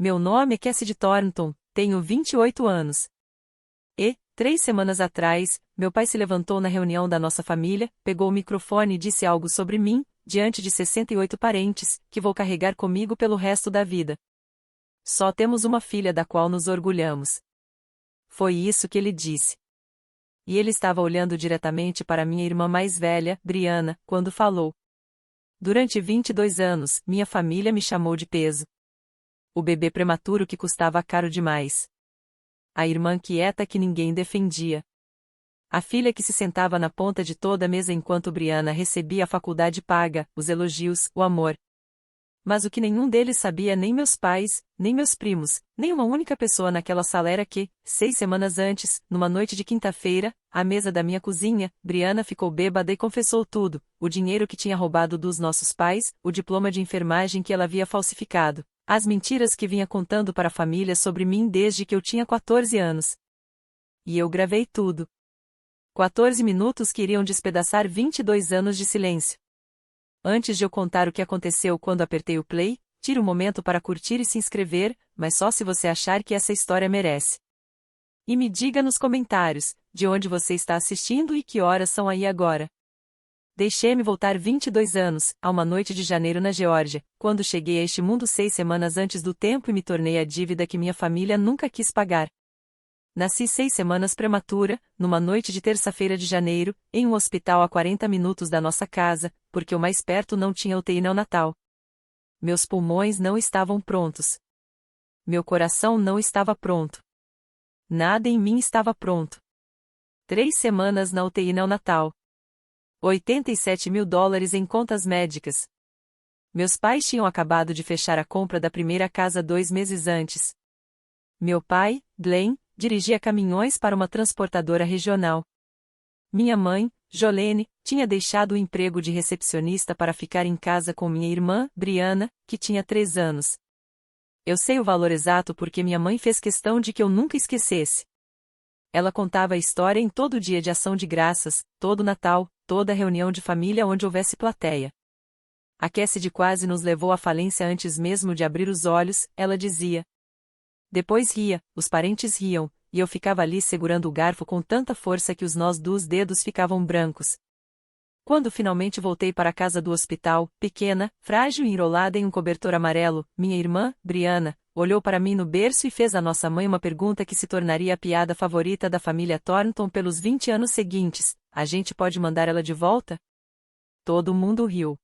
Meu nome é Cassidy Thornton, tenho 28 anos. 3 semanas atrás, meu pai se levantou na reunião da nossa família, pegou o microfone e disse algo sobre mim, diante de 68 parentes, que vou carregar comigo pelo resto da vida. Só temos uma filha da qual nos orgulhamos. Foi isso que ele disse. E ele estava olhando diretamente para minha irmã mais velha, Brianna, quando falou. Durante 22 anos, minha família me chamou de peso. O bebê prematuro que custava caro demais. A irmã quieta que ninguém defendia. A filha que se sentava na ponta de toda a mesa enquanto Brianna recebia a faculdade paga, os elogios, o amor. Mas o que nenhum deles sabia, nem meus pais, nem meus primos, nem uma única pessoa naquela sala, era que, 6 semanas antes, numa noite de quinta-feira, à mesa da minha cozinha, Brianna ficou bêbada e confessou tudo: o dinheiro que tinha roubado dos nossos pais, o diploma de enfermagem que ela havia falsificado, as mentiras que vinha contando para a família sobre mim desde que eu tinha 14 anos. E eu gravei tudo. 14 minutos que iriam despedaçar 22 anos de silêncio. Antes de eu contar o que aconteceu quando apertei o play, tire um momento para curtir e se inscrever, mas só se você achar que essa história merece. E me diga nos comentários, de onde você está assistindo e que horas são aí agora. Deixei-me voltar 22 anos, a uma noite de janeiro na Geórgia, quando cheguei a este mundo 6 semanas antes do tempo e me tornei a dívida que minha família nunca quis pagar. Nasci 6 semanas prematura, numa noite de terça-feira de janeiro, em um hospital a 40 minutos da nossa casa, porque o mais perto não tinha UTI neonatal. Meus pulmões não estavam prontos. Meu coração não estava pronto. Nada em mim estava pronto. 3 semanas na UTI neonatal. $87 mil em contas médicas. Meus pais tinham acabado de fechar a compra da primeira casa 2 meses antes. Meu pai, Glenn, dirigia caminhões para uma transportadora regional. Minha mãe, Jolene, tinha deixado o emprego de recepcionista para ficar em casa com minha irmã, Brianna, que tinha 3 anos. Eu sei o valor exato porque minha mãe fez questão de que eu nunca esquecesse. Ela contava a história em todo dia de ação de graças, todo Natal, toda reunião de família onde houvesse plateia. A Cassidy quase nos levou à falência antes mesmo de abrir os olhos, ela dizia. Depois ria, os parentes riam, e eu ficava ali segurando o garfo com tanta força que os nós dos dedos ficavam brancos. Quando finalmente voltei para a casa do hospital, pequena, frágil e enrolada em um cobertor amarelo, minha irmã, Brianna, olhou para mim no berço e fez à nossa mãe uma pergunta que se tornaria a piada favorita da família Thornton pelos 20 anos seguintes: a gente pode mandar ela de volta? Todo mundo riu.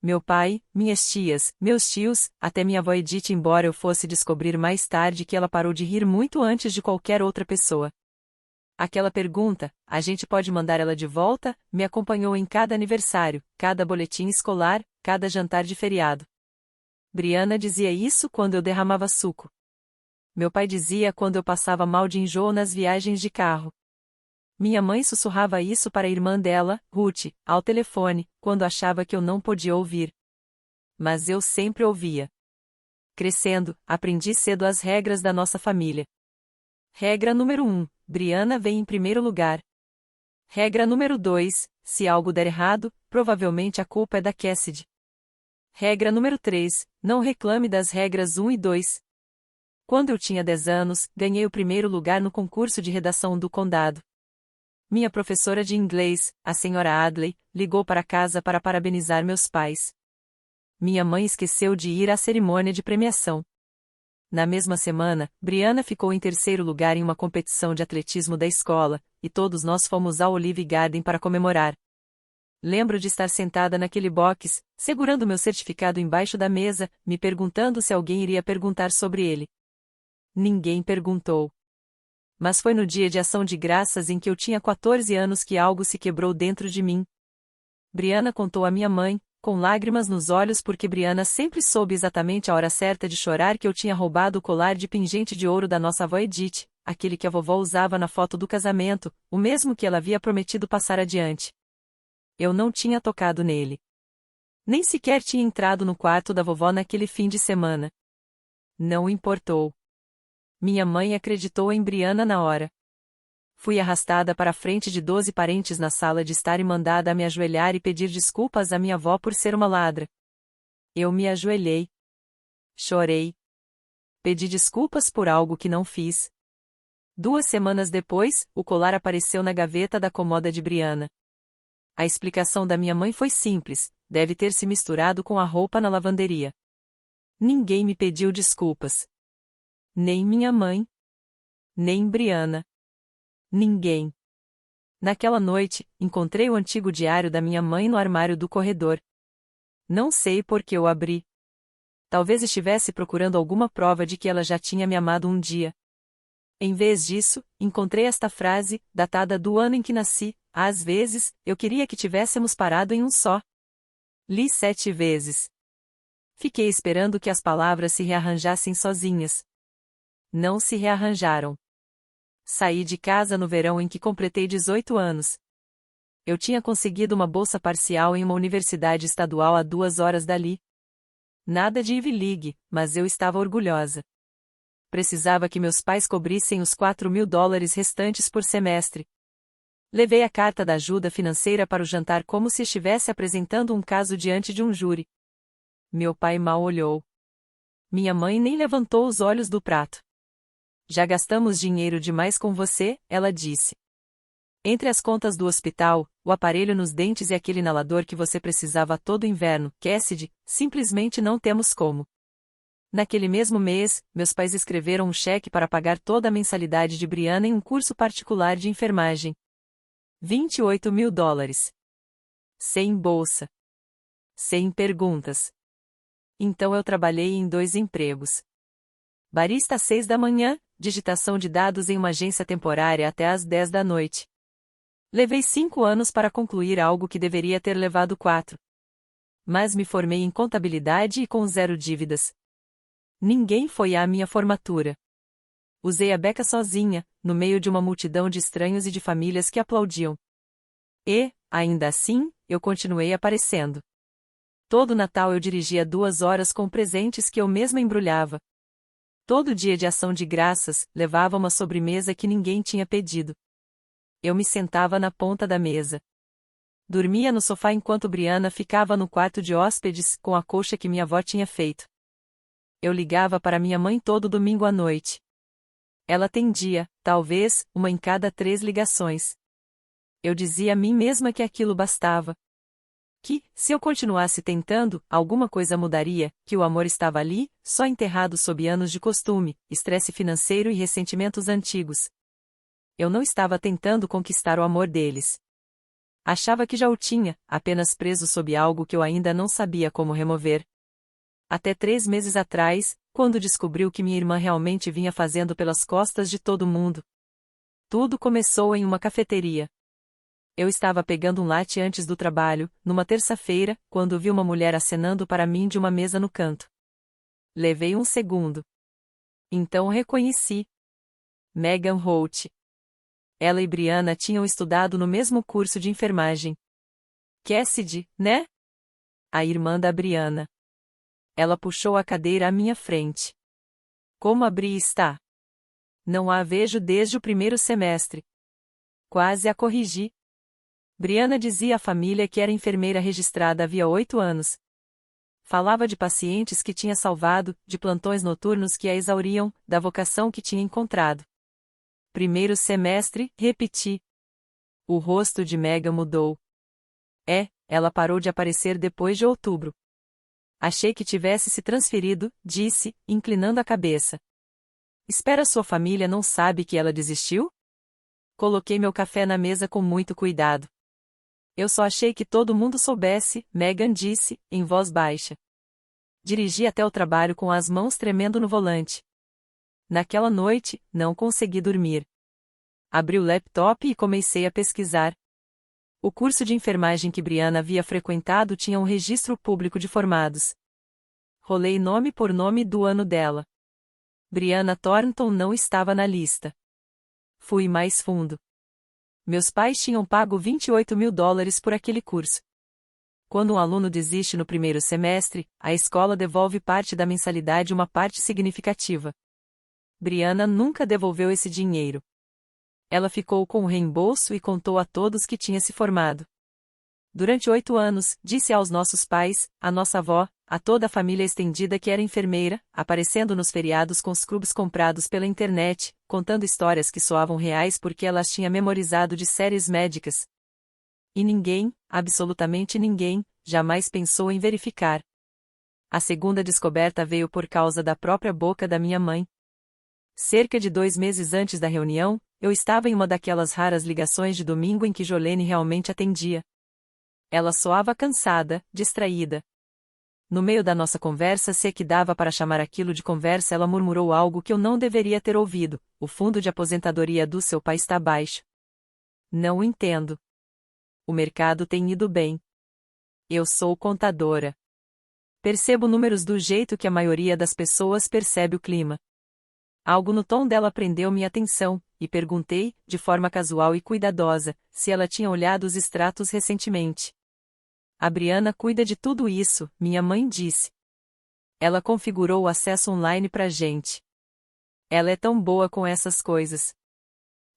Meu pai, minhas tias, meus tios, até minha avó Edith, embora eu fosse descobrir mais tarde que ela parou de rir muito antes de qualquer outra pessoa. Aquela pergunta, a gente pode mandar ela de volta, me acompanhou em cada aniversário, cada boletim escolar, cada jantar de feriado. Brianna dizia isso quando eu derramava suco. Meu pai dizia quando eu passava mal de enjoo nas viagens de carro. Minha mãe sussurrava isso para a irmã dela, Ruth, ao telefone, quando achava que eu não podia ouvir. Mas eu sempre ouvia. Crescendo, aprendi cedo as regras da nossa família. Regra número 1: Brianna vem em primeiro lugar. Regra número 2: se algo der errado, provavelmente a culpa é da Cassidy. Regra número 3: não reclame das regras 1 e 2. Quando eu tinha 10 anos, ganhei o primeiro lugar no concurso de redação do condado. Minha professora de inglês, a senhora Adley, ligou para casa para parabenizar meus pais. Minha mãe esqueceu de ir à cerimônia de premiação. Na mesma semana, Brianna ficou em terceiro lugar em uma competição de atletismo da escola, e todos nós fomos ao Olive Garden para comemorar. Lembro de estar sentada naquele box, segurando meu certificado embaixo da mesa, me perguntando se alguém iria perguntar sobre ele. Ninguém perguntou. Mas foi no dia de ação de graças em que eu tinha 14 anos que algo se quebrou dentro de mim. Brianna contou à minha mãe, com lágrimas nos olhos porque Brianna sempre soube exatamente a hora certa de chorar, que eu tinha roubado o colar de pingente de ouro da nossa avó Edith, aquele que a vovó usava na foto do casamento, o mesmo que ela havia prometido passar adiante. Eu não tinha tocado nele. Nem sequer tinha entrado no quarto da vovó naquele fim de semana. Não importou. Minha mãe acreditou em Brianna na hora. Fui arrastada para a frente de 12 parentes na sala de estar e mandada a me ajoelhar e pedir desculpas à minha avó por ser uma ladra. Eu me ajoelhei. Chorei. Pedi desculpas por algo que não fiz. 2 semanas depois, o colar apareceu na gaveta da comoda de Brianna. A explicação da minha mãe foi simples: deve ter se misturado com a roupa na lavanderia. Ninguém me pediu desculpas. Nem minha mãe. Nem Brianna. Ninguém. Naquela noite, encontrei o antigo diário da minha mãe no armário do corredor. Não sei por que o abri. Talvez estivesse procurando alguma prova de que ela já tinha me amado um dia. Em vez disso, encontrei esta frase, datada do ano em que nasci: às vezes, eu queria que tivéssemos parado em um só. Li 7 vezes. Fiquei esperando que as palavras se rearranjassem sozinhas. Não se rearranjaram. Saí de casa no verão em que completei 18 anos. Eu tinha conseguido uma bolsa parcial em uma universidade estadual a 2 horas dali. Nada de Ivy League, mas eu estava orgulhosa. Precisava que meus pais cobrissem os $4.000 restantes por semestre. Levei a carta da ajuda financeira para o jantar como se estivesse apresentando um caso diante de um júri. Meu pai mal olhou. Minha mãe nem levantou os olhos do prato. Já gastamos dinheiro demais com você, ela disse. Entre as contas do hospital, o aparelho nos dentes e aquele inalador que você precisava todo inverno, Cassidy, simplesmente não temos como. Naquele mesmo mês, meus pais escreveram um cheque para pagar toda a mensalidade de Brianna em um curso particular de enfermagem. $28.000. Sem bolsa. Sem perguntas. Então eu trabalhei em 2 empregos. Barista às 6 da manhã, digitação de dados em uma agência temporária até às 10 da noite. Levei 5 anos para concluir algo que deveria ter levado 4. Mas me formei em contabilidade e com 0 dívidas. Ninguém foi à minha formatura. Usei a beca sozinha, no meio de uma multidão de estranhos e de famílias que aplaudiam. E, ainda assim, eu continuei aparecendo. Todo Natal eu dirigia 2 horas com presentes que eu mesma embrulhava. Todo dia de ação de graças, levava uma sobremesa que ninguém tinha pedido. Eu me sentava na ponta da mesa. Dormia no sofá enquanto Brianna ficava no quarto de hóspedes, com a colcha que minha avó tinha feito. Eu ligava para minha mãe todo domingo à noite. Ela atendia, talvez, uma em cada 3 ligações. Eu dizia a mim mesma que aquilo bastava. Que, se eu continuasse tentando, alguma coisa mudaria, que o amor estava ali, só enterrado sob anos de costume, estresse financeiro e ressentimentos antigos. Eu não estava tentando conquistar o amor deles. Achava que já o tinha, apenas preso sob algo que eu ainda não sabia como remover. Até 3 meses atrás, quando descobriu que minha irmã realmente vinha fazendo pelas costas de todo mundo. Tudo começou em uma cafeteria. Eu estava pegando um latte antes do trabalho, numa terça-feira, quando vi uma mulher acenando para mim de uma mesa no canto. Levei um segundo. Então reconheci. Megan Holt. Ela e Brianna tinham estudado no mesmo curso de enfermagem. Cassidy, né? A irmã da Brianna. Ela puxou a cadeira à minha frente. Como a Bri está? Não a vejo desde o primeiro semestre. Quase a corrigi. Brianna dizia à família que era enfermeira registrada havia 8 anos. Falava de pacientes que tinha salvado, de plantões noturnos que a exauriam, da vocação que tinha encontrado. Primeiro semestre, repeti. O rosto de Megan mudou. Ela parou de aparecer depois de outubro. Achei que tivesse se transferido, disse, inclinando a cabeça. Espera, sua família não sabe que ela desistiu? Coloquei meu café na mesa com muito cuidado. Eu só achei que todo mundo soubesse, Megan disse, em voz baixa. Dirigi até o trabalho com as mãos tremendo no volante. Naquela noite, não consegui dormir. Abri o laptop e comecei a pesquisar. O curso de enfermagem que Brianna havia frequentado tinha um registro público de formados. Rolei nome por nome do ano dela. Brianna Thornton não estava na lista. Fui mais fundo. Meus pais tinham pago $28.000 por aquele curso. Quando um aluno desiste no primeiro semestre, a escola devolve parte da mensalidade, uma parte significativa. Brianna nunca devolveu esse dinheiro. Ela ficou com o reembolso e contou a todos que tinha se formado. Durante 8 anos, disse aos nossos pais, à nossa avó, a toda a família estendida que era enfermeira, aparecendo nos feriados com scrubs comprados pela internet, contando histórias que soavam reais porque ela as tinha memorizado de séries médicas. E ninguém, absolutamente ninguém, jamais pensou em verificar. A segunda descoberta veio por causa da própria boca da minha mãe. Cerca de 2 meses antes da reunião, eu estava em uma daquelas raras ligações de domingo em que Jolene realmente atendia. Ela soava cansada, distraída. No meio da nossa conversa, se é que dava para chamar aquilo de conversa, ela murmurou algo que eu não deveria ter ouvido: o fundo de aposentadoria do seu pai está baixo. Não o entendo. O mercado tem ido bem. Eu sou contadora. Percebo números do jeito que a maioria das pessoas percebe o clima. Algo no tom dela prendeu minha atenção, e perguntei, de forma casual e cuidadosa, se ela tinha olhado os extratos recentemente. A Briana cuida de tudo isso, minha mãe disse. Ela configurou o acesso online pra gente. Ela é tão boa com essas coisas.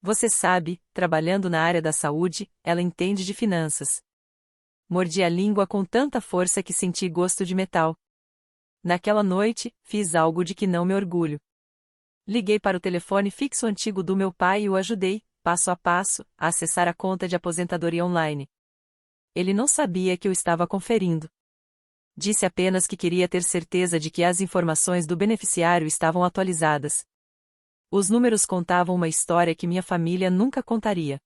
Você sabe, trabalhando na área da saúde, ela entende de finanças. Mordi a língua com tanta força que senti gosto de metal. Naquela noite, fiz algo de que não me orgulho. Liguei para o telefone fixo antigo do meu pai e o ajudei, passo a passo, a acessar a conta de aposentadoria online. Ele não sabia que eu estava conferindo. Disse apenas que queria ter certeza de que as informações do beneficiário estavam atualizadas. Os números contavam uma história que minha família nunca contaria.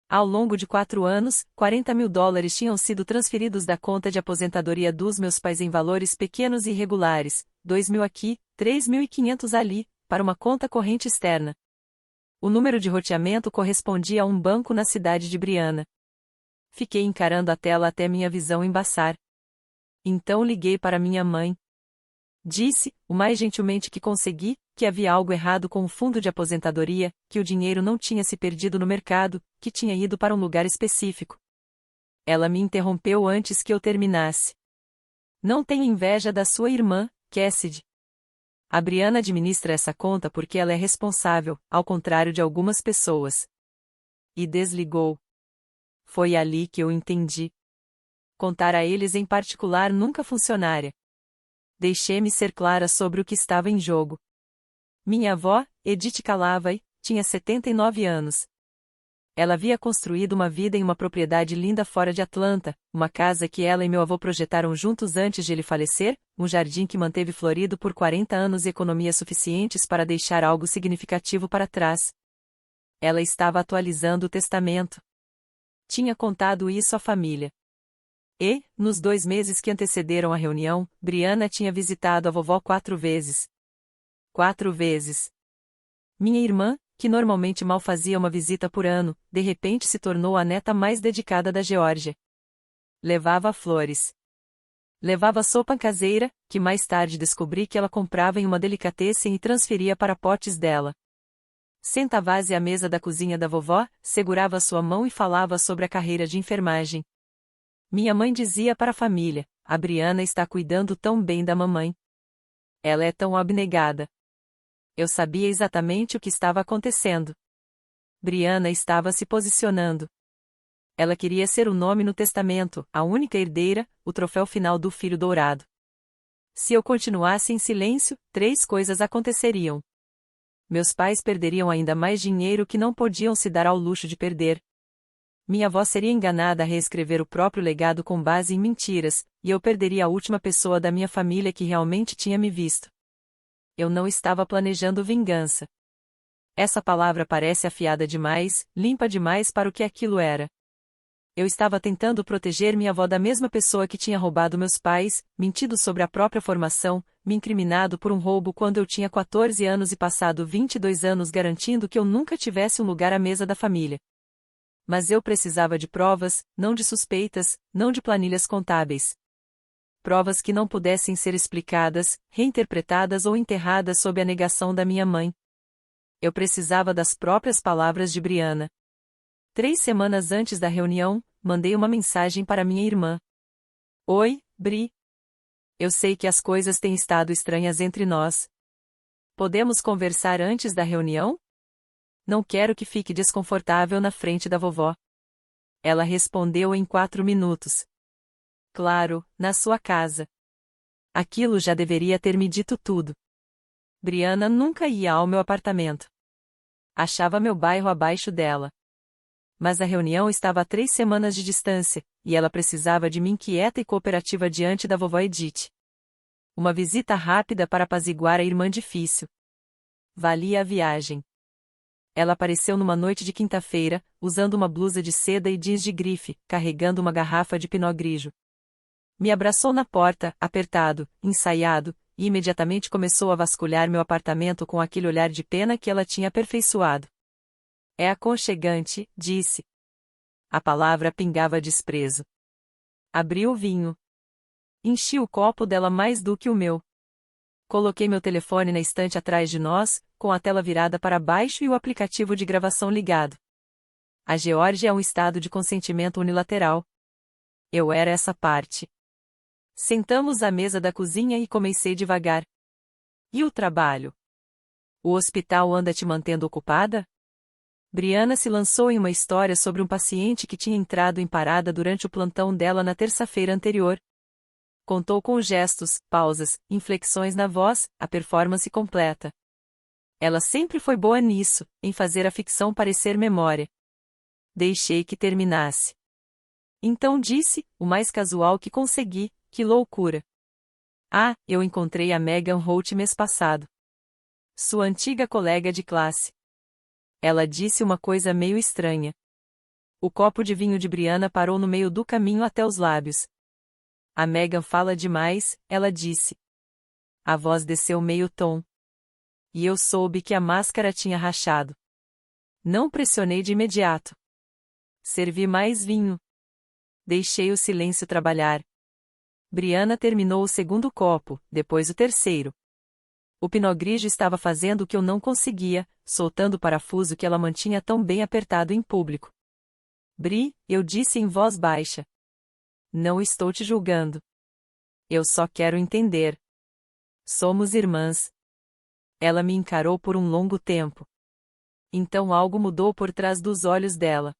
Ao longo de 4 anos, $40 mil tinham sido transferidos da conta de aposentadoria dos meus pais em valores pequenos e irregulares, 2 mil aqui, 3.500 ali, para uma conta corrente externa. O número de roteamento correspondia a um banco na cidade de Briana. Fiquei encarando a tela até minha visão embaçar. Então liguei para minha mãe. Disse, o mais gentilmente que consegui, que havia algo errado com o fundo de aposentadoria, que o dinheiro não tinha se perdido no mercado, que tinha ido para um lugar específico. Ela me interrompeu antes que eu terminasse. Não tenha inveja da sua irmã, Cassidy. A Briana administra essa conta porque ela é responsável, ao contrário de algumas pessoas. E desligou. Foi ali que eu entendi. Contar a eles em particular nunca funcionaria. Deixei-me ser clara sobre o que estava em jogo. Minha avó, Edith Calavai, tinha 79 anos. Ela havia construído uma vida em uma propriedade linda fora de Atlanta, uma casa que ela e meu avô projetaram juntos antes de ele falecer, um jardim que manteve florido por 40 anos e economias suficientes para deixar algo significativo para trás. Ela estava atualizando o testamento. Tinha contado isso à família. E, nos 2 meses que antecederam a reunião, Briana tinha visitado a vovó 4 vezes. 4 vezes. Minha irmã, que normalmente mal fazia uma visita por ano, de repente se tornou a neta mais dedicada da Geórgia. Levava flores. Levava sopa caseira, que mais tarde descobri que ela comprava em uma delicatessen e transferia para potes dela. Sentava-se à mesa da cozinha da vovó, segurava sua mão e falava sobre a carreira de enfermagem. Minha mãe dizia para a família, a Briana está cuidando tão bem da mamãe. Ela é tão abnegada. Eu sabia exatamente o que estava acontecendo. Briana estava se posicionando. Ela queria ser o nome no testamento, a única herdeira, o troféu final do filho dourado. Se eu continuasse em silêncio, 3 coisas aconteceriam. Meus pais perderiam ainda mais dinheiro que não podiam se dar ao luxo de perder. Minha avó seria enganada a reescrever o próprio legado com base em mentiras, e eu perderia a última pessoa da minha família que realmente tinha me visto. Eu não estava planejando vingança. Essa palavra parece afiada demais, limpa demais para o que aquilo era. Eu estava tentando proteger minha avó da mesma pessoa que tinha roubado meus pais, mentido sobre a própria formação, me incriminado por um roubo quando eu tinha 14 anos e passado 22 anos garantindo que eu nunca tivesse um lugar à mesa da família. Mas eu precisava de provas, não de suspeitas, não de planilhas contábeis. Provas que não pudessem ser explicadas, reinterpretadas ou enterradas sob a negação da minha mãe. Eu precisava das próprias palavras de Briana. 3 semanas antes da reunião, mandei uma mensagem para minha irmã. Oi, Bri. Eu sei que as coisas têm estado estranhas entre nós. Podemos conversar antes da reunião? Não quero que fique desconfortável na frente da vovó. Ela respondeu em 4 minutos. Claro, na sua casa. Aquilo já deveria ter me dito tudo. Briana nunca ia ao meu apartamento. Achava meu bairro abaixo dela. Mas a reunião estava a 3 semanas de distância, e ela precisava de mim quieta e cooperativa diante da vovó Edith. Uma visita rápida para apaziguar a irmã difícil. Valia a viagem. Ela apareceu numa noite de quinta-feira, usando uma blusa de seda e jeans de grife, carregando uma garrafa de Pinot Grigio. Me abraçou na porta, apertado, ensaiado, e imediatamente começou a vasculhar meu apartamento com aquele olhar de pena que ela tinha aperfeiçoado. É aconchegante, disse. A palavra pingava desprezo. Abri o vinho. Enchi o copo dela mais do que o meu. Coloquei meu telefone na estante atrás de nós, com a tela virada para baixo e o aplicativo de gravação ligado. A Geórgia é um estado de consentimento unilateral. Eu era essa parte. Sentamos à mesa da cozinha e comecei devagar. E o trabalho? O hospital anda te mantendo ocupada? Briana se lançou em uma história sobre um paciente que tinha entrado em parada durante o plantão dela na terça-feira anterior. Contou com gestos, pausas, inflexões na voz, a performance completa. Ela sempre foi boa nisso, em fazer a ficção parecer memória. Deixei que terminasse. Então disse, o mais casual que consegui, que loucura. Ah, eu encontrei a Megan Holt mês passado. Sua antiga colega de classe. Ela disse uma coisa meio estranha. O copo de vinho de Briana parou no meio do caminho até os lábios. A Megan fala demais, ela disse. A voz desceu meio tom. E eu soube que a máscara tinha rachado. Não pressionei de imediato. Servi mais vinho. Deixei o silêncio trabalhar. Briana terminou o segundo copo, depois o terceiro. O Pinot Grigio estava fazendo o que eu não conseguia, soltando o parafuso que ela mantinha tão bem apertado em público. Bri, eu disse em voz baixa. Não estou te julgando. Eu só quero entender. Somos irmãs. Ela me encarou por um longo tempo. Então algo mudou por trás dos olhos dela.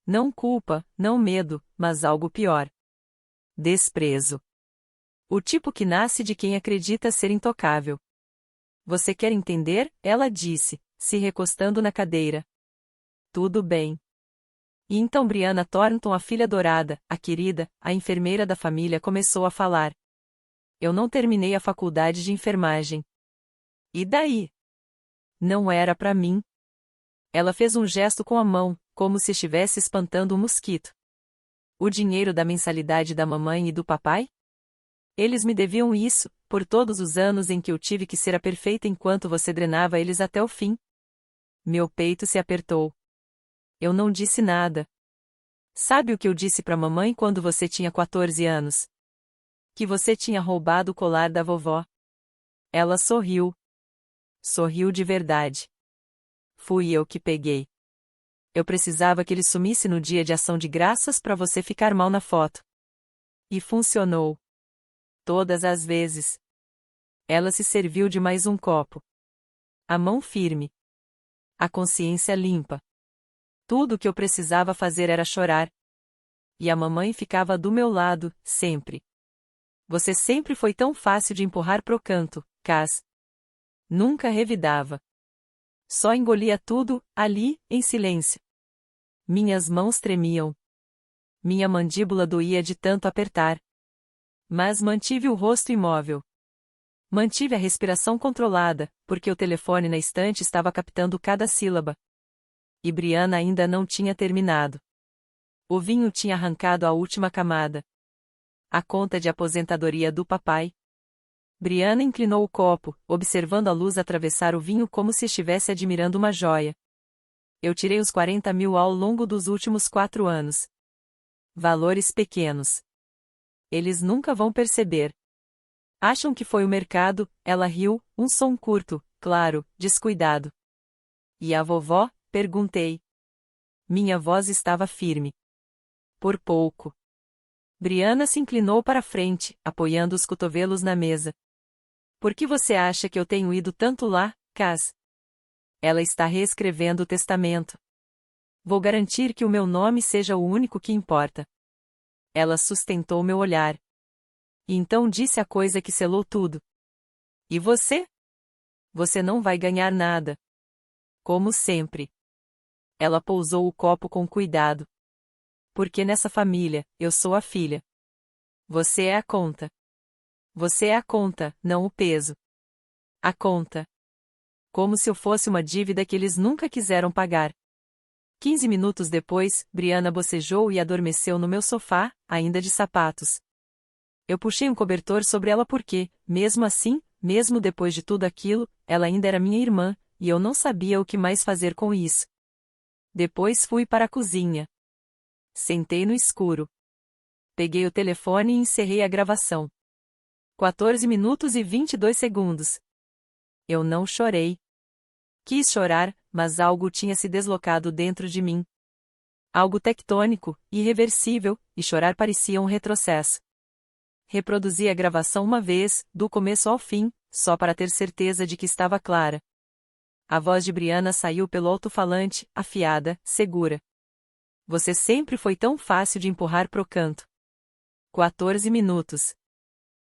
Não culpa, não medo, mas algo pior. Desprezo. O tipo que nasce de quem acredita ser intocável. Você quer entender? Ela disse, se recostando na cadeira. Tudo bem. E então Briana Thornton, a filha dourada, a querida, a enfermeira da família, começou a falar. Eu não terminei a faculdade de enfermagem. E daí? Não era para mim. Ela fez um gesto com a mão, como se estivesse espantando um mosquito. O dinheiro da mensalidade da mamãe e do papai? Eles me deviam isso, por todos os anos em que eu tive que ser a perfeita enquanto você drenava eles até o fim. Meu peito se apertou. Eu não disse nada. Sabe o que eu disse para mamãe quando você tinha 14 anos? Que você tinha roubado o colar da vovó. Ela sorriu. Sorriu de verdade. Fui eu que peguei. Eu precisava que ele sumisse no dia de ação de graças para você ficar mal na foto. E funcionou. Todas as vezes. Ela se serviu de mais um copo. A mão firme. A consciência limpa. Tudo o que eu precisava fazer era chorar. E a mamãe ficava do meu lado, sempre. Você sempre foi tão fácil de empurrar pro canto, Cass. Nunca revidava. Só engolia tudo, ali, em silêncio. Minhas mãos tremiam. Minha mandíbula doía de tanto apertar. Mas mantive o rosto imóvel. Mantive a respiração controlada, porque o telefone na estante estava captando cada sílaba. E Briana ainda não tinha terminado. O vinho tinha arrancado a última camada. A conta de aposentadoria do papai. Briana inclinou o copo, observando a luz atravessar o vinho como se estivesse admirando uma joia. Eu tirei os 40 mil ao longo dos últimos 4 anos. Valores pequenos. Eles nunca vão perceber. Acham que foi o mercado? Ela riu, um som curto, claro, descuidado. E a vovó? Perguntei. Minha voz estava firme. Por pouco. Briana se inclinou para a frente, apoiando os cotovelos na mesa. Por que você acha que eu tenho ido tanto lá, Cass? Ela está reescrevendo o testamento. Vou garantir que o meu nome seja o único que importa. Ela sustentou meu olhar. E então disse a coisa que selou tudo. E você? Você não vai ganhar nada. Como sempre. Ela pousou o copo com cuidado. Porque nessa família, eu sou a filha. Você é a conta. Você é a conta, não o peso. A conta. Como se eu fosse uma dívida que eles nunca quiseram pagar. 15 minutos depois, Brianna bocejou e adormeceu no meu sofá, ainda de sapatos. Eu puxei um cobertor sobre ela porque, mesmo assim, mesmo depois de tudo aquilo, ela ainda era minha irmã, e eu não sabia o que mais fazer com isso. Depois fui para a cozinha. Sentei no escuro. Peguei o telefone e encerrei a gravação. 14 minutos e 22 segundos. Eu não chorei. Quis chorar, mas algo tinha se deslocado dentro de mim. Algo tectônico, irreversível, e chorar parecia um retrocesso. Reproduzi a gravação uma vez, do começo ao fim, só para ter certeza de que estava clara. A voz de Brianna saiu pelo alto-falante, afiada, segura. Você sempre foi tão fácil de empurrar pro canto. 14 minutos.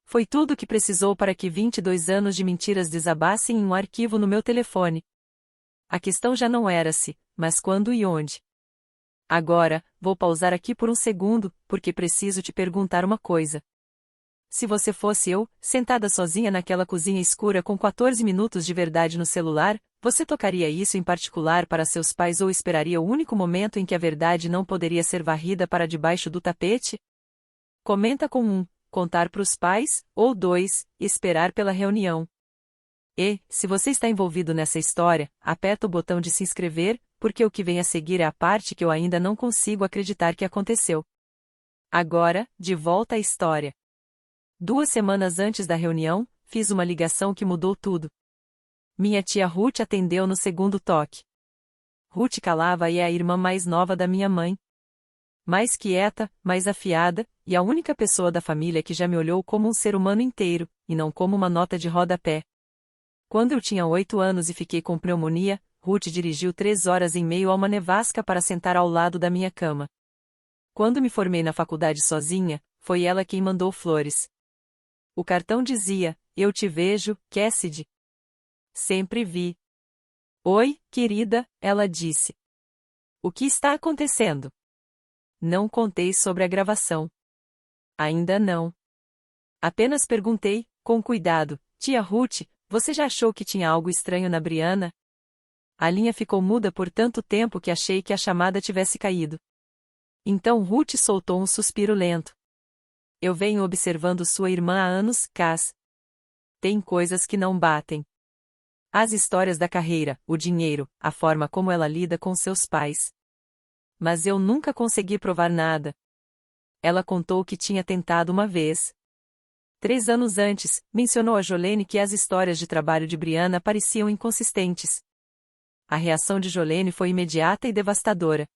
Foi tudo o que precisou para que 22 anos de mentiras desabassem em um arquivo no meu telefone. A questão já não era se, mas quando e onde. Agora, vou pausar aqui por um segundo, porque preciso te perguntar uma coisa. Se você fosse eu, sentada sozinha naquela cozinha escura com 14 minutos de verdade no celular, você tocaria isso em particular para seus pais ou esperaria o único momento em que a verdade não poderia ser varrida para debaixo do tapete? Comenta com 1, contar para os pais, ou 2, esperar pela reunião. E, se você está envolvido nessa história, aperta o botão de se inscrever, porque o que vem a seguir é a parte que eu ainda não consigo acreditar que aconteceu. Agora, de volta à história. 2 semanas antes da reunião, fiz uma ligação que mudou tudo. Minha tia Ruth atendeu no segundo toque. Ruth calava e é a irmã mais nova da minha mãe. Mais quieta, mais afiada, e a única pessoa da família que já me olhou como um ser humano inteiro, e não como uma nota de rodapé. Quando eu tinha 8 anos e fiquei com pneumonia, Ruth dirigiu 3 horas em meio a uma nevasca para sentar ao lado da minha cama. Quando me formei na faculdade sozinha, foi ela quem mandou flores. O cartão dizia, eu te vejo, Cassidy. Sempre vi. Oi, querida, ela disse. O que está acontecendo? Não contei sobre a gravação. Ainda não. Apenas perguntei, com cuidado, tia Ruth, você já achou que tinha algo estranho na Brianna? A linha ficou muda por tanto tempo que achei que a chamada tivesse caído. Então Ruth soltou um suspiro lento. Eu venho observando sua irmã há anos, Cass. Tem coisas que não batem. As histórias da carreira, o dinheiro, a forma como ela lida com seus pais. Mas eu nunca consegui provar nada. Ela contou que tinha tentado uma vez. 3 anos antes, mencionou a Jolene que as histórias de trabalho de Brianna pareciam inconsistentes. A reação de Jolene foi imediata e devastadora.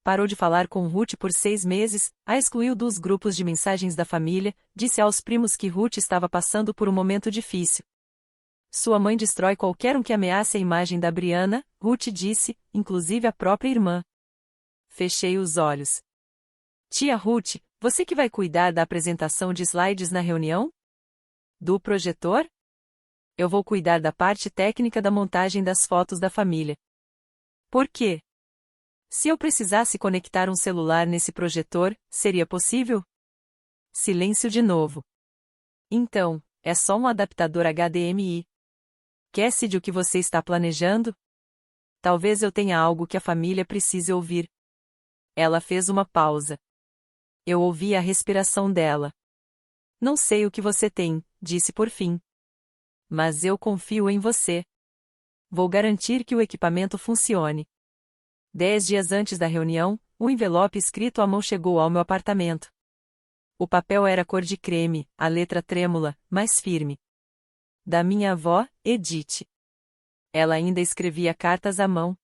Parou de falar com Ruth por 6 meses, a excluiu dos grupos de mensagens da família, disse aos primos que Ruth estava passando por um momento difícil. Sua mãe destrói qualquer um que ameace a imagem da Brianna, Ruth disse, inclusive a própria irmã. Fechei os olhos. Tia Ruth, você que vai cuidar da apresentação de slides na reunião? Do projetor? Eu vou cuidar da parte técnica da montagem das fotos da família. Por quê? Se eu precisasse conectar um celular nesse projetor, seria possível? Silêncio de novo. Então, é só um adaptador HDMI. Cassidy, o que você está planejando? Talvez eu tenha algo que a família precise ouvir. Ela fez uma pausa. Eu ouvi a respiração dela. Não sei o que você tem, disse por fim. Mas eu confio em você. Vou garantir que o equipamento funcione. 10 dias antes da reunião, um envelope escrito à mão chegou ao meu apartamento. O papel era cor de creme, a letra trêmula, mas firme. Da minha avó, Edith. Ela ainda escrevia cartas à mão.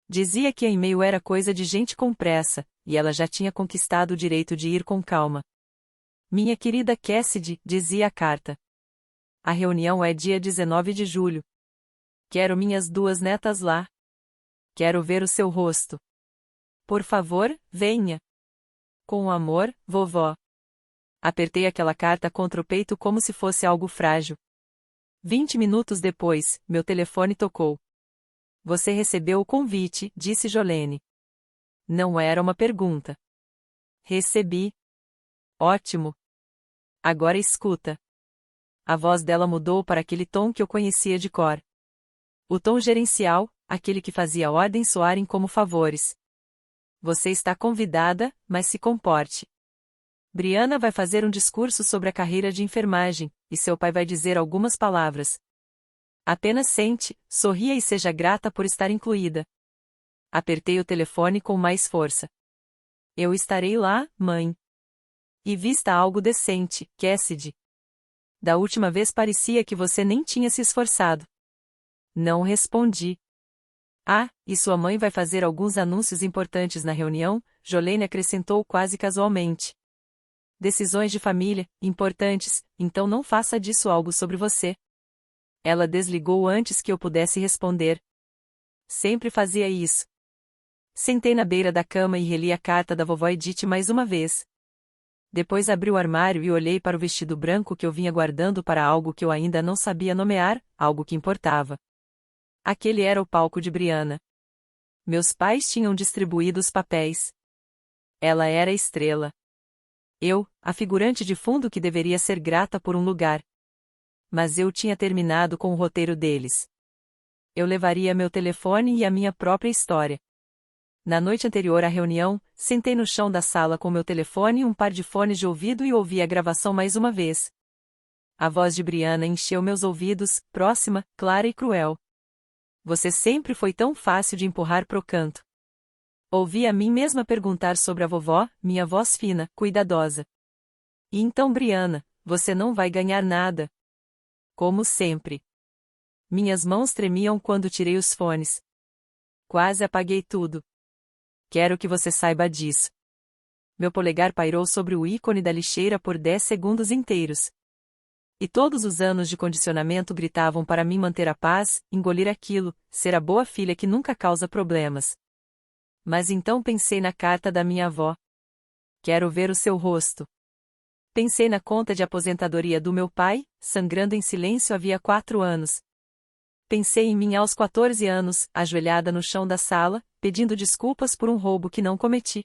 Dizia que e-mail era coisa de gente com pressa, e ela já tinha conquistado o direito de ir com calma. Minha querida Cassidy, dizia a carta. A reunião é dia 19 de julho. Quero minhas 2 netas lá. Quero ver o seu rosto. Por favor, venha. Com amor, vovó. Apertei aquela carta contra o peito como se fosse algo frágil. 20 minutos depois, meu telefone tocou. Você recebeu o convite, disse Jolene. Não era uma pergunta. Recebi. Ótimo. Agora escuta. A voz dela mudou para aquele tom que eu conhecia de cor. O tom gerencial, aquele que fazia ordens soarem como favores. Você está convidada, mas se comporte. Brianna vai fazer um discurso sobre a carreira de enfermagem, e seu pai vai dizer algumas palavras. Apenas sente, sorria e seja grata por estar incluída. Apertei o telefone com mais força. Eu estarei lá, mãe. E vista algo decente, Cassidy. Da última vez parecia que você nem tinha se esforçado. Não respondi. Ah, e sua mãe vai fazer alguns anúncios importantes na reunião, Jolene acrescentou quase casualmente. Decisões de família, importantes, então não faça disso algo sobre você. Ela desligou antes que eu pudesse responder. Sempre fazia isso. Sentei na beira da cama e reli a carta da vovó Edith mais uma vez. Depois abri o armário e olhei para o vestido branco que eu vinha guardando para algo que eu ainda não sabia nomear, algo que importava. Aquele era o palco de Brianna. Meus pais tinham distribuído os papéis. Ela era a estrela. Eu, a figurante de fundo que deveria ser grata por um lugar. Mas eu tinha terminado com o roteiro deles. Eu levaria meu telefone e a minha própria história. Na noite anterior à reunião, sentei no chão da sala com meu telefone e um par de fones de ouvido e ouvi a gravação mais uma vez. A voz de Brianna encheu meus ouvidos, próxima, clara e cruel. Você sempre foi tão fácil de empurrar pro canto. Ouvi a mim mesma perguntar sobre a vovó, minha voz fina, cuidadosa. E então, Brianna, você não vai ganhar nada. Como sempre. Minhas mãos tremiam quando tirei os fones. Quase apaguei tudo. Quero que você saiba disso. Meu polegar pairou sobre o ícone da lixeira por 10 segundos inteiros. E todos os anos de condicionamento gritavam para mim manter a paz, engolir aquilo, ser a boa filha que nunca causa problemas. Mas então pensei na carta da minha avó. Quero ver o seu rosto. Pensei na conta de aposentadoria do meu pai, sangrando em silêncio havia 4 anos. Pensei em mim aos 14 anos, ajoelhada no chão da sala, pedindo desculpas por um roubo que não cometi.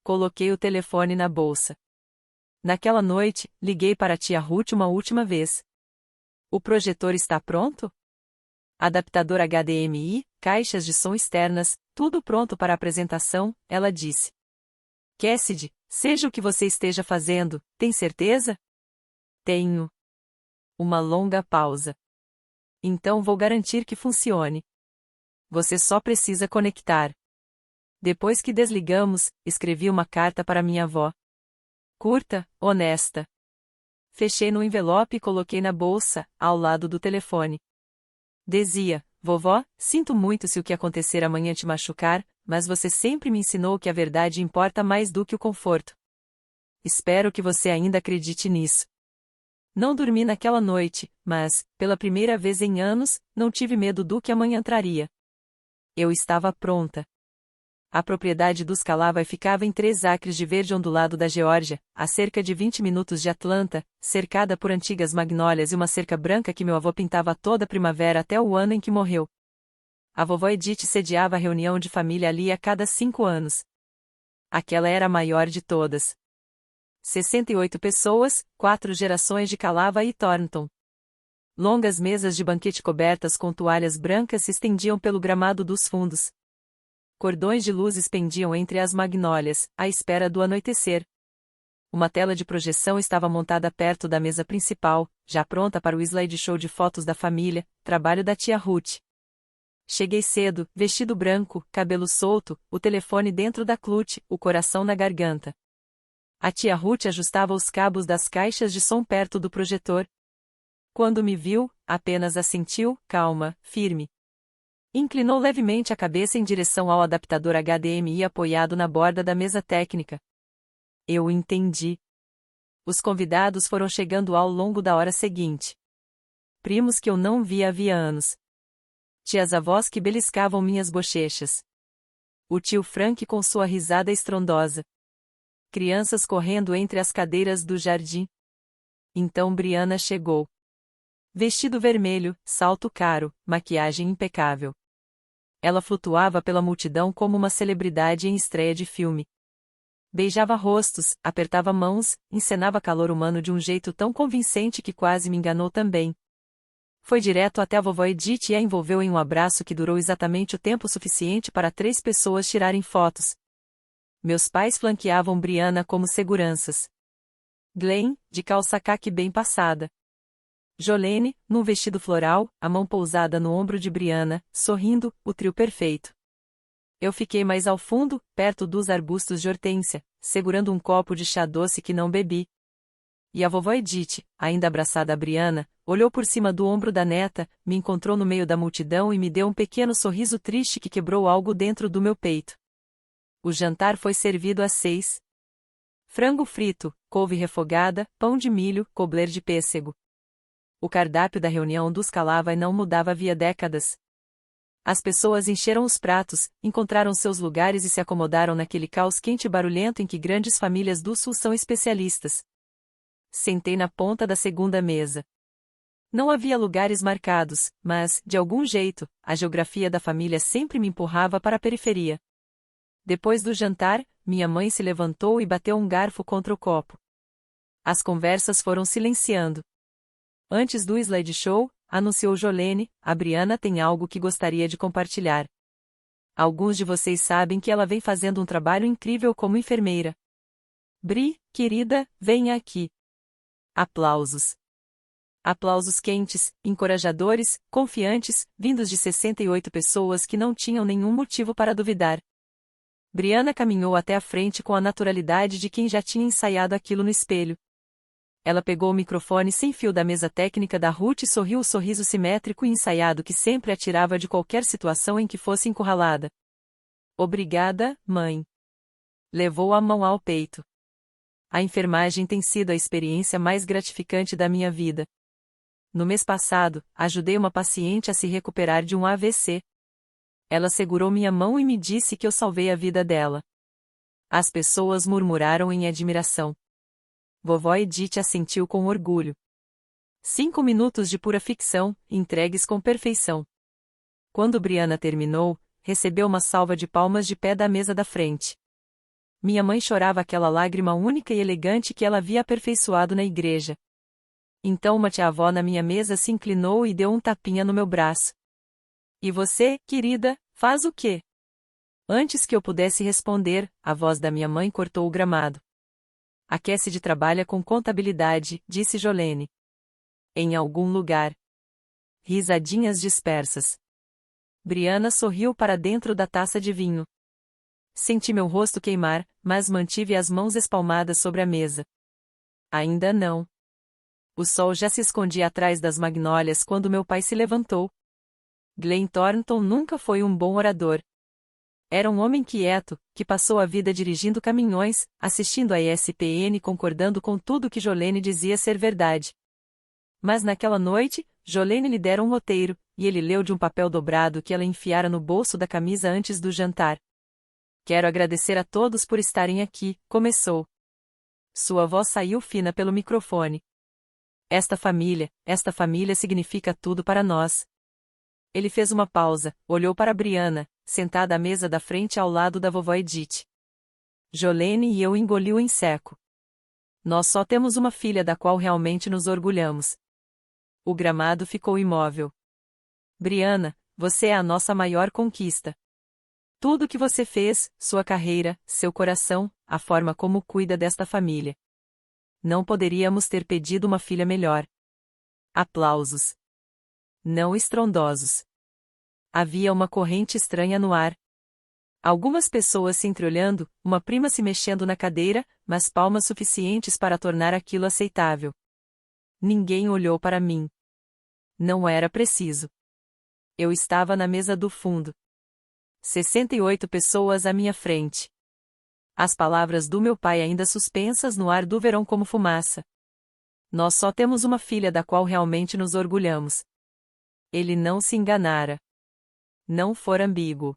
Coloquei o telefone na bolsa. Naquela noite, liguei para a tia Ruth uma última vez. O projetor está pronto? Adaptador HDMI, caixas de som externas, tudo pronto para a apresentação, ela disse. Cassidy, seja o que você esteja fazendo, tem certeza? Tenho. Uma longa pausa. Então vou garantir que funcione. Você só precisa conectar. Depois que desligamos, escrevi uma carta para minha avó. Curta, honesta. Fechei no envelope e coloquei na bolsa, ao lado do telefone. Dizia, vovó, sinto muito se o que acontecer amanhã te machucar, mas você sempre me ensinou que a verdade importa mais do que o conforto. Espero que você ainda acredite nisso. Não dormi naquela noite, mas, pela primeira vez em anos, não tive medo do que amanhã traria. Eu estava pronta. A propriedade dos Calavai ficava em 3 acres de verde ondulado da Geórgia, a cerca de 20 minutos de Atlanta, cercada por antigas magnólias e uma cerca branca que meu avô pintava toda primavera até o ano em que morreu. A vovó Edith sediava a reunião de família ali a cada 5 anos. Aquela era a maior de todas. 68 pessoas, 4 gerações de Calavai e Thornton. Longas mesas de banquete cobertas com toalhas brancas se estendiam pelo gramado dos fundos. Cordões de luzes pendiam entre as magnólias, à espera do anoitecer. Uma tela de projeção estava montada perto da mesa principal, já pronta para o slideshow de fotos da família, trabalho da tia Ruth. Cheguei cedo, vestido branco, cabelo solto, o telefone dentro da clutch, o coração na garganta. A tia Ruth ajustava os cabos das caixas de som perto do projetor. Quando me viu, apenas assentiu, calma, firme. Inclinou levemente a cabeça em direção ao adaptador HDMI apoiado na borda da mesa técnica. Eu entendi. Os convidados foram chegando ao longo da hora seguinte. Primos que eu não via havia anos. Tias-avós que beliscavam minhas bochechas. O tio Frank com sua risada estrondosa. Crianças correndo entre as cadeiras do jardim. Então Brianna chegou. Vestido vermelho, salto caro, maquiagem impecável. Ela flutuava pela multidão como uma celebridade em estreia de filme. Beijava rostos, apertava mãos, encenava calor humano de um jeito tão convincente que quase me enganou também. Foi direto até a vovó Edith e a envolveu em um abraço que durou exatamente o tempo suficiente para 3 pessoas tirarem fotos. Meus pais flanqueavam Brianna como seguranças. Glenn, de calça caque bem passada. Jolene, num vestido floral, a mão pousada no ombro de Brianna, sorrindo, o trio perfeito. Eu fiquei mais ao fundo, perto dos arbustos de hortênsia, segurando um copo de chá doce que não bebi. E a vovó Edith, ainda abraçada a Brianna, olhou por cima do ombro da neta, me encontrou no meio da multidão e me deu um pequeno sorriso triste que quebrou algo dentro do meu peito. O jantar foi servido às 6. Frango frito, couve refogada, pão de milho, coblê de pêssego. O cardápio da reunião dos Calavai não mudava havia décadas. As pessoas encheram os pratos, encontraram seus lugares e se acomodaram naquele caos quente e barulhento em que grandes famílias do Sul são especialistas. Sentei na ponta da segunda mesa. Não havia lugares marcados, mas, de algum jeito, a geografia da família sempre me empurrava para a periferia. Depois do jantar, minha mãe se levantou e bateu um garfo contra o copo. As conversas foram silenciando. Antes do slideshow, anunciou Jolene, a Brianna tem algo que gostaria de compartilhar. Alguns de vocês sabem que ela vem fazendo um trabalho incrível como enfermeira. Bri, querida, venha aqui. Aplausos. Aplausos quentes, encorajadores, confiantes, vindos de 68 pessoas que não tinham nenhum motivo para duvidar. Brianna caminhou até a frente com a naturalidade de quem já tinha ensaiado aquilo no espelho. Ela pegou o microfone sem fio da mesa técnica da Ruth e sorriu o sorriso simétrico e ensaiado que sempre a tirava de qualquer situação em que fosse encurralada. Obrigada, mãe. Levou a mão ao peito. A enfermagem tem sido a experiência mais gratificante da minha vida. No mês passado, ajudei uma paciente a se recuperar de um AVC. Ela segurou minha mão e me disse que eu salvei a vida dela. As pessoas murmuraram em admiração. Vovó Edith assentiu com orgulho. 5 minutos de pura ficção, entregues com perfeição. Quando Brianna terminou, recebeu uma salva de palmas de pé da mesa da frente. Minha mãe chorava aquela lágrima única e elegante que ela havia aperfeiçoado na igreja. Então uma tia-avó na minha mesa se inclinou e deu um tapinha no meu braço. E você, querida, faz o quê? Antes que eu pudesse responder, a voz da minha mãe cortou o gramado. A Cassidy trabalha com contabilidade, disse Jolene. Em algum lugar. Risadinhas dispersas. Brianna sorriu para dentro da taça de vinho. Senti meu rosto queimar, mas mantive as mãos espalmadas sobre a mesa. Ainda não. O sol já se escondia atrás das magnólias quando meu pai se levantou. Glenn Thornton nunca foi um bom orador. Era um homem quieto, que passou a vida dirigindo caminhões, assistindo a ESPN e concordando com tudo que Jolene dizia ser verdade. Mas naquela noite, Jolene lhe dera um roteiro, e ele leu de um papel dobrado que ela enfiara no bolso da camisa antes do jantar. Quero agradecer a todos por estarem aqui, começou. Sua voz saiu fina pelo microfone. Esta família significa tudo para nós. Ele fez uma pausa, olhou para Brianna, sentada à mesa da frente ao lado da vovó Edith. Jolene e eu engoliu em seco. Nós só temos uma filha da qual realmente nos orgulhamos. O gramado ficou imóvel. Brianna, você é a nossa maior conquista. Tudo o que você fez, sua carreira, seu coração, a forma como cuida desta família. Não poderíamos ter pedido uma filha melhor. Aplausos. Não estrondosos. Havia uma corrente estranha no ar. Algumas pessoas se entreolhando, uma prima se mexendo na cadeira, mas palmas suficientes para tornar aquilo aceitável. Ninguém olhou para mim. Não era preciso. Eu estava na mesa do fundo. 68 pessoas à minha frente. As palavras do meu pai ainda suspensas no ar do verão como fumaça. Nós só temos uma filha da qual realmente nos orgulhamos. Ele não se enganara. Não fora ambíguo.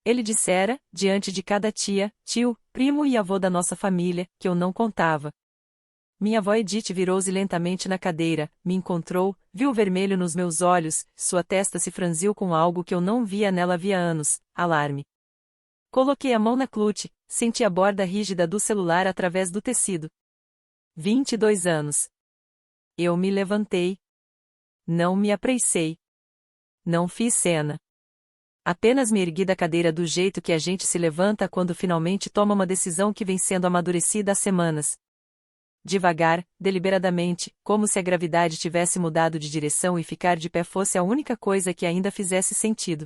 Ele dissera, diante de cada tia, tio, primo e avô da nossa família, que eu não contava. Minha avó Edith virou-se lentamente na cadeira, me encontrou, viu o vermelho nos meus olhos, sua testa se franziu com algo que eu não via nela havia anos, alarme. Coloquei a mão na clutch, senti a borda rígida do celular através do tecido. 22 anos. Eu me levantei. Não me apressei. Não fiz cena. Apenas me ergui da cadeira do jeito que a gente se levanta quando finalmente toma uma decisão que vem sendo amadurecida há semanas. Devagar, deliberadamente, como se a gravidade tivesse mudado de direção e ficar de pé fosse a única coisa que ainda fizesse sentido.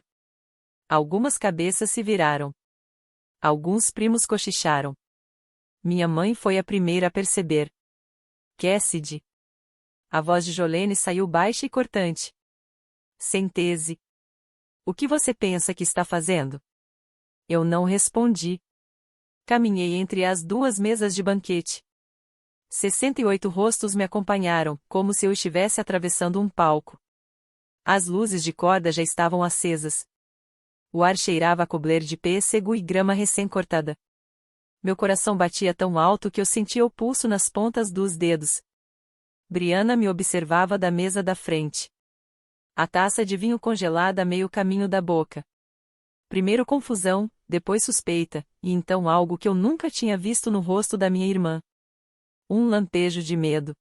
Algumas cabeças se viraram. Alguns primos cochicharam. Minha mãe foi a primeira a perceber. Cassidy. A voz de Jolene saiu baixa e cortante. Centese. O que você pensa que está fazendo? Eu não respondi. Caminhei entre as duas mesas de banquete. 68 rostos me acompanharam, como se eu estivesse atravessando um palco. As luzes de corda já estavam acesas. O ar cheirava a cobler de pêssego e grama recém-cortada. Meu coração batia tão alto que eu sentia o pulso nas pontas dos dedos. Brianna me observava da mesa da frente. A taça de vinho congelada a meio caminho da boca. Primeiro confusão, depois suspeita, e então algo que eu nunca tinha visto no rosto da minha irmã. Um lampejo de medo.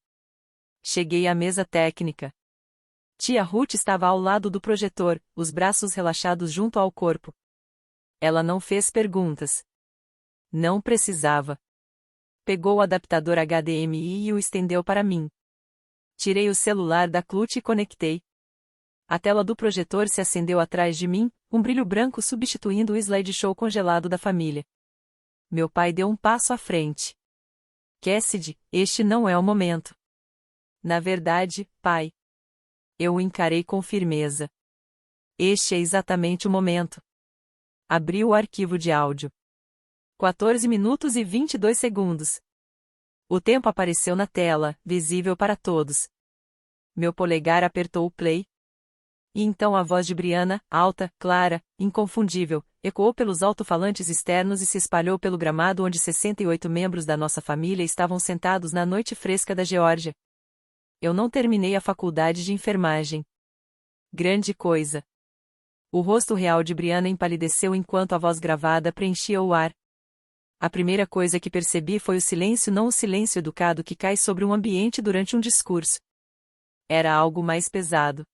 Cheguei à mesa técnica. Tia Ruth estava ao lado do projetor, os braços relaxados junto ao corpo. Ela não fez perguntas. Não precisava. Pegou o adaptador HDMI e o estendeu para mim. Tirei o celular da clutch e conectei. A tela do projetor se acendeu atrás de mim, um brilho branco substituindo o slideshow congelado da família. Meu pai deu um passo à frente. Cassidy, este não é o momento. Na verdade, pai. Eu o encarei com firmeza. Este é exatamente o momento. Abri o arquivo de áudio. 14 minutos e 22 segundos. O tempo apareceu na tela, visível para todos. Meu polegar apertou o play. E então a voz de Brianna, alta, clara, inconfundível, ecoou pelos alto-falantes externos e se espalhou pelo gramado onde 68 membros da nossa família estavam sentados na noite fresca da Geórgia. Eu não terminei a faculdade de enfermagem. Grande coisa. O rosto real de Brianna empalideceu enquanto a voz gravada preenchia o ar. A primeira coisa que percebi foi o silêncio, não o silêncio educado que cai sobre um ambiente durante um discurso. Era algo mais pesado.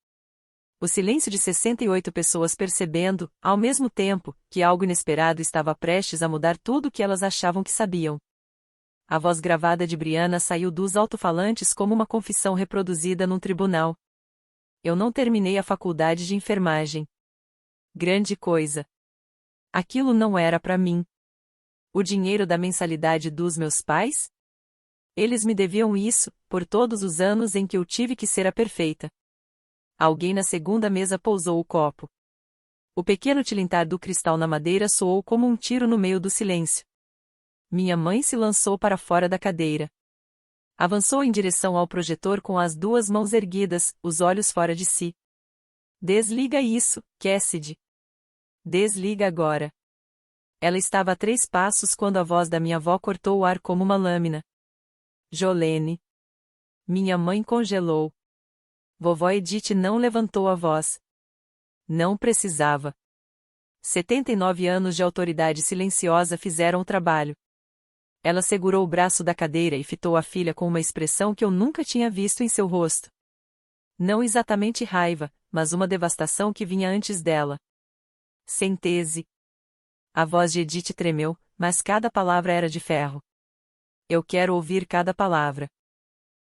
O silêncio de 68 pessoas percebendo, ao mesmo tempo, que algo inesperado estava prestes a mudar tudo o que elas achavam que sabiam. A voz gravada de Brianna saiu dos alto-falantes como uma confissão reproduzida num tribunal. Eu não terminei a faculdade de enfermagem. Grande coisa. Aquilo não era para mim. O dinheiro da mensalidade dos meus pais? Eles me deviam isso, por todos os anos em que eu tive que ser a perfeita. Alguém na segunda mesa pousou o copo. O pequeno tilintar do cristal na madeira soou como um tiro no meio do silêncio. Minha mãe se lançou para fora da cadeira. Avançou em direção ao projetor com as duas mãos erguidas, os olhos fora de si. Desliga isso, Cassidy. Desliga agora. Ela estava a 3 passos quando a voz da minha avó cortou o ar como uma lâmina. Jolene. Minha mãe congelou. Vovó Edith não levantou a voz. Não precisava. 79 anos de autoridade silenciosa fizeram o trabalho. Ela segurou o braço da cadeira e fitou a filha com uma expressão que eu nunca tinha visto em seu rosto. Não exatamente raiva, mas uma devastação que vinha antes dela. Centese. A voz de Edith tremeu, mas cada palavra era de ferro. Eu quero ouvir cada palavra.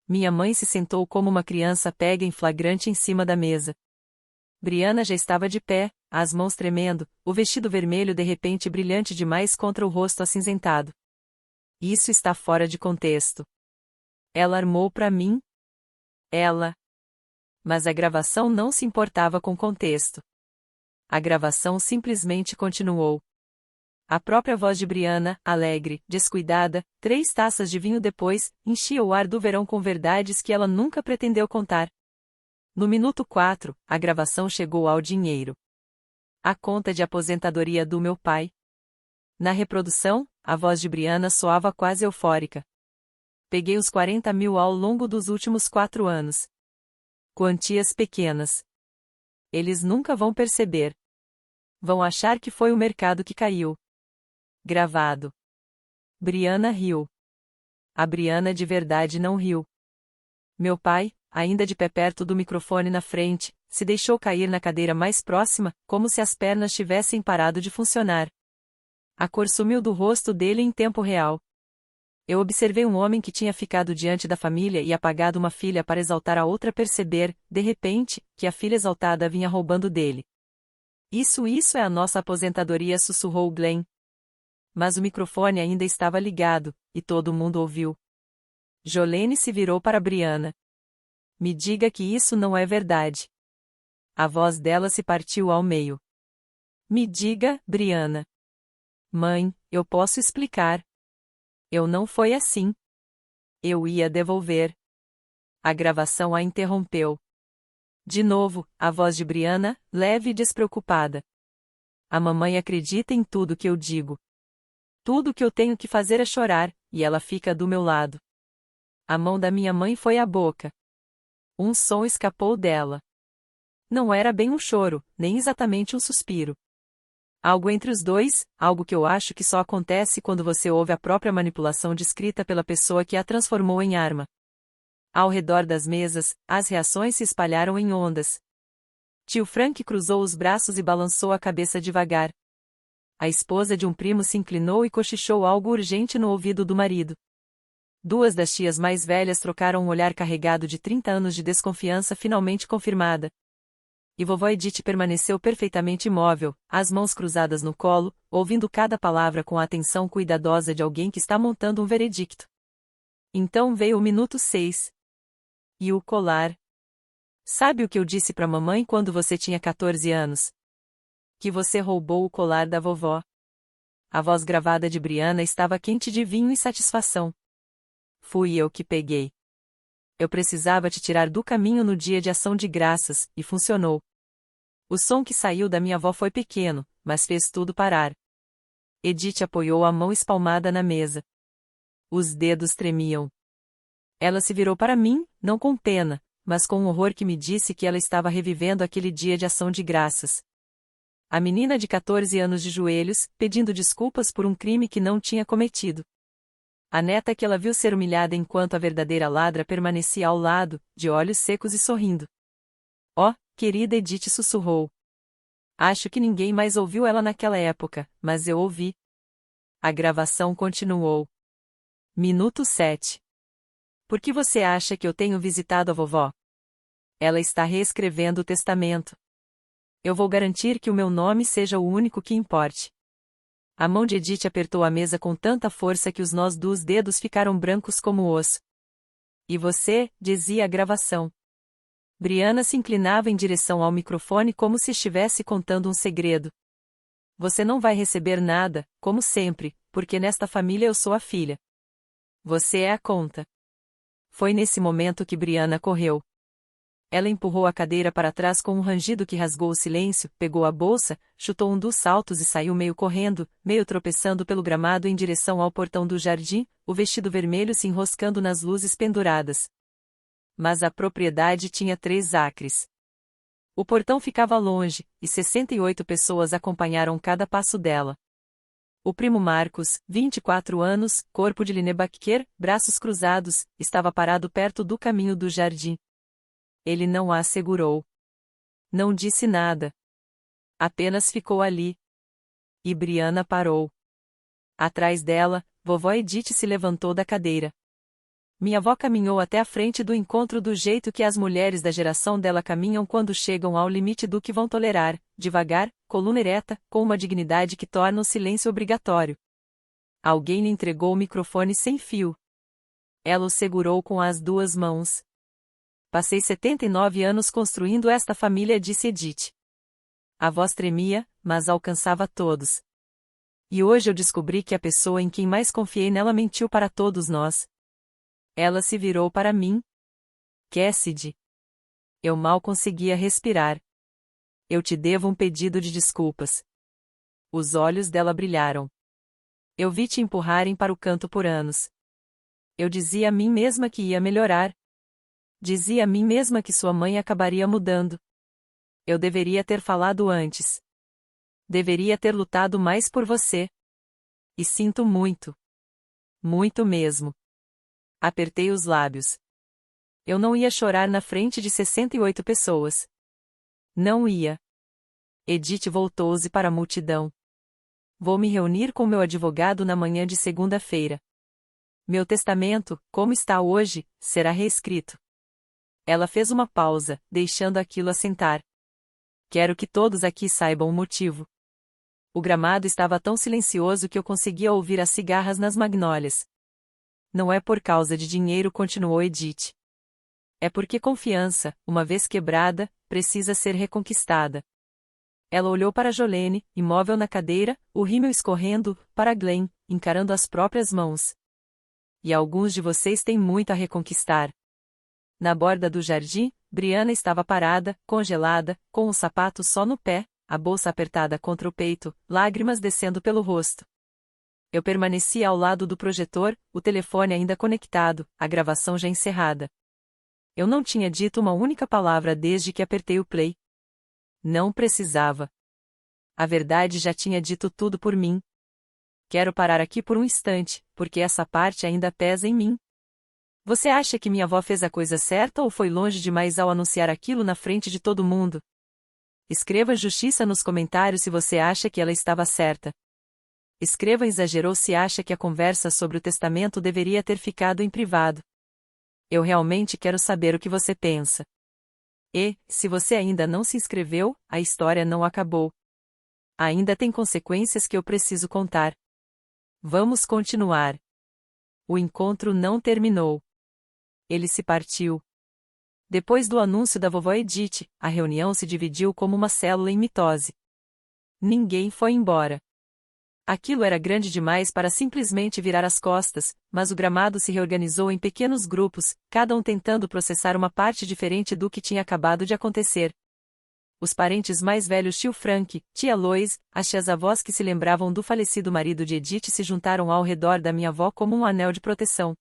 Minha mãe se sentou como uma criança pega em flagrante em cima da mesa. Brianna já estava de pé, as mãos tremendo, o vestido vermelho de repente brilhante demais contra o rosto acinzentado. Isso está fora de contexto. Ela armou para mim? Ela. Mas a gravação não se importava com contexto. A gravação simplesmente continuou. A própria voz de Brianna, alegre, descuidada, 3 taças de vinho depois, enchia o ar do verão com verdades que ela nunca pretendeu contar. No minuto 4, a gravação chegou ao dinheiro. A conta de aposentadoria do meu pai. Na reprodução, a voz de Briana soava quase eufórica. Peguei os 40 mil ao longo dos últimos 4 anos. Quantias pequenas. Eles nunca vão perceber. Vão achar que foi o mercado que caiu. Gravado. Briana riu. A Briana de verdade não riu. Meu pai, ainda de pé perto do microfone na frente, se deixou cair na cadeira mais próxima, como se as pernas tivessem parado de funcionar. A cor sumiu do rosto dele em tempo real. Eu observei um homem que tinha ficado diante da família e apagado uma filha para exaltar a outra perceber, de repente, que a filha exaltada vinha roubando dele. Isso é a nossa aposentadoria, sussurrou Glenn. Mas o microfone ainda estava ligado, e todo mundo ouviu. Jolene se virou para Briana. Me diga que isso não é verdade. A voz dela se partiu ao meio. Me diga, Briana. Mãe, eu posso explicar. Eu não foi assim. Eu ia devolver. A gravação a interrompeu. De novo, a voz de Briana, leve e despreocupada. A mamãe acredita em tudo que eu digo. Tudo que eu tenho que fazer é chorar, e ela fica do meu lado. A mão da minha mãe foi à boca. Um som escapou dela. Não era bem um choro, nem exatamente um suspiro. Algo entre os dois, algo que eu acho que só acontece quando você ouve a própria manipulação descrita pela pessoa que a transformou em arma. Ao redor das mesas, as reações se espalharam em ondas. Tio Frank cruzou os braços e balançou a cabeça devagar. A esposa de um primo se inclinou e cochichou algo urgente no ouvido do marido. 2 das tias mais velhas trocaram um olhar carregado de 30 anos de desconfiança finalmente confirmada. E vovó Edith permaneceu perfeitamente imóvel, as mãos cruzadas no colo, ouvindo cada palavra com a atenção cuidadosa de alguém que está montando um veredicto. Então veio o minuto 6. E o colar? Sabe o que eu disse para mamãe quando você tinha 14 anos? Que você roubou o colar da vovó. A voz gravada de Briana estava quente de vinho e satisfação. Fui eu que peguei. Eu precisava te tirar do caminho no dia de ação de graças, e funcionou. O som que saiu da minha avó foi pequeno, mas fez tudo parar. Edith apoiou a mão espalmada na mesa. Os dedos tremiam. Ela se virou para mim, não com pena, mas com um horror que me disse que ela estava revivendo aquele dia de ação de graças. A menina de 14 anos de joelhos, pedindo desculpas por um crime que não tinha cometido. A neta que ela viu ser humilhada enquanto a verdadeira ladra permanecia ao lado, de olhos secos e sorrindo. Oh, querida Edith, sussurrou. Acho que ninguém mais ouviu ela naquela época, mas eu ouvi. A gravação continuou. Minuto 7. Por que você acha que eu tenho visitado a vovó? Ela está reescrevendo o testamento. Eu vou garantir que o meu nome seja o único que importe. A mão de Edith apertou a mesa com tanta força que os nós dos dedos ficaram brancos como osso. E você, dizia a gravação. Briana se inclinava em direção ao microfone como se estivesse contando um segredo. Você não vai receber nada, como sempre, porque nesta família eu sou a filha. Você é a conta. Foi nesse momento que Briana correu. Ela empurrou a cadeira para trás com um rangido que rasgou o silêncio, pegou a bolsa, chutou um dos saltos e saiu meio correndo, meio tropeçando pelo gramado em direção ao portão do jardim, o vestido vermelho se enroscando nas luzes penduradas. Mas a propriedade tinha 3 acres. O portão ficava longe, e 68 pessoas acompanharam cada passo dela. O primo Marcos, 24 anos, corpo de Linebacker, braços cruzados, estava parado perto do caminho do jardim. Ele não a segurou. Não disse nada. Apenas ficou ali. E Briana parou. Atrás dela, vovó Edith se levantou da cadeira. Minha avó caminhou até a frente do encontro do jeito que as mulheres da geração dela caminham quando chegam ao limite do que vão tolerar, devagar, coluna ereta, com uma dignidade que torna o silêncio obrigatório. Alguém lhe entregou o microfone sem fio. Ela o segurou com as 2 mãos. Passei 79 anos construindo esta família, disse Edith. A voz tremia, mas alcançava todos. E hoje eu descobri que a pessoa em quem mais confiei nela mentiu para todos nós. Ela se virou para mim. Cassidy. Eu mal conseguia respirar. Eu te devo um pedido de desculpas. Os olhos dela brilharam. Eu vi te empurrarem para o canto por anos. Eu dizia a mim mesma que ia melhorar. Dizia a mim mesma que sua mãe acabaria mudando. Eu deveria ter falado antes. Deveria ter lutado mais por você. E sinto muito. Muito mesmo. Apertei os lábios. Eu não ia chorar na frente de 68 pessoas. Não ia. Edith voltou-se para a multidão. Vou me reunir com meu advogado na manhã de segunda-feira. Meu testamento, como está hoje, será reescrito. Ela fez uma pausa, deixando aquilo assentar. Quero que todos aqui saibam o motivo. O gramado estava tão silencioso que eu conseguia ouvir as cigarras nas magnólias. Não é por causa de dinheiro, continuou Edith. É porque confiança, uma vez quebrada, precisa ser reconquistada. Ela olhou para Jolene, imóvel na cadeira, o rímel escorrendo, para Glenn, encarando as próprias mãos. E alguns de vocês têm muito a reconquistar. Na borda do jardim, Brianna estava parada, congelada, com o sapato só no pé, a bolsa apertada contra o peito, lágrimas descendo pelo rosto. Eu permanecia ao lado do projetor, o telefone ainda conectado, a gravação já encerrada. Eu não tinha dito uma única palavra desde que apertei o play. Não precisava. A verdade já tinha dito tudo por mim. Quero parar aqui por um instante, porque essa parte ainda pesa em mim. Você acha que minha avó fez a coisa certa ou foi longe demais ao anunciar aquilo na frente de todo mundo? Escreva justiça nos comentários se você acha que ela estava certa. Escreva exagerou se acha que a conversa sobre o testamento deveria ter ficado em privado. Eu realmente quero saber o que você pensa. E, se você ainda não se inscreveu, a história não acabou. Ainda tem consequências que eu preciso contar. Vamos continuar. O encontro não terminou. Ele se partiu. Depois do anúncio da vovó Edith, a reunião se dividiu como uma célula em mitose. Ninguém foi embora. Aquilo era grande demais para simplesmente virar as costas, mas o gramado se reorganizou em pequenos grupos, cada um tentando processar uma parte diferente do que tinha acabado de acontecer. Os parentes mais velhos, tio Frank, tia Lois, as tias-avós que se lembravam do falecido marido de Edith se juntaram ao redor da minha avó como um anel de proteção.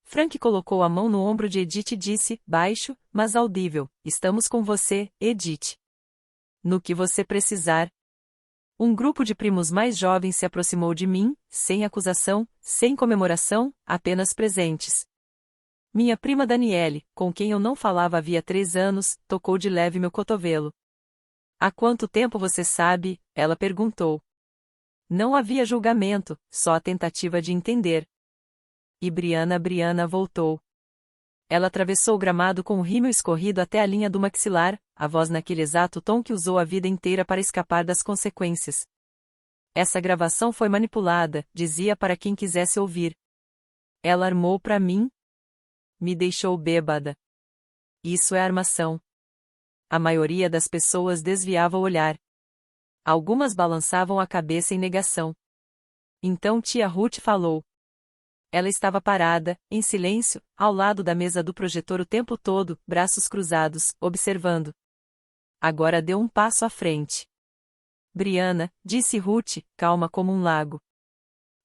Frank colocou a mão no ombro de Edith e disse, baixo, mas audível, estamos com você, Edith. No que você precisar. Um grupo de primos mais jovens se aproximou de mim, sem acusação, sem comemoração, apenas presentes. Minha prima Daniele, com quem eu não falava havia 3 anos, tocou de leve meu cotovelo. Há quanto tempo você sabe? Ela perguntou. Não havia julgamento, só a tentativa de entender. E Brianna voltou. Ela atravessou o gramado com o rímel escorrido até a linha do maxilar, a voz naquele exato tom que usou a vida inteira para escapar das consequências. Essa gravação foi manipulada, dizia para quem quisesse ouvir. Ela armou para mim. Me deixou bêbada. Isso é armação. A maioria das pessoas desviava o olhar. Algumas balançavam a cabeça em negação. Então tia Ruth falou. Ela estava parada, em silêncio, ao lado da mesa do projetor o tempo todo, braços cruzados, observando. Agora deu um passo à frente. Brianna, disse Ruth, calma como um lago.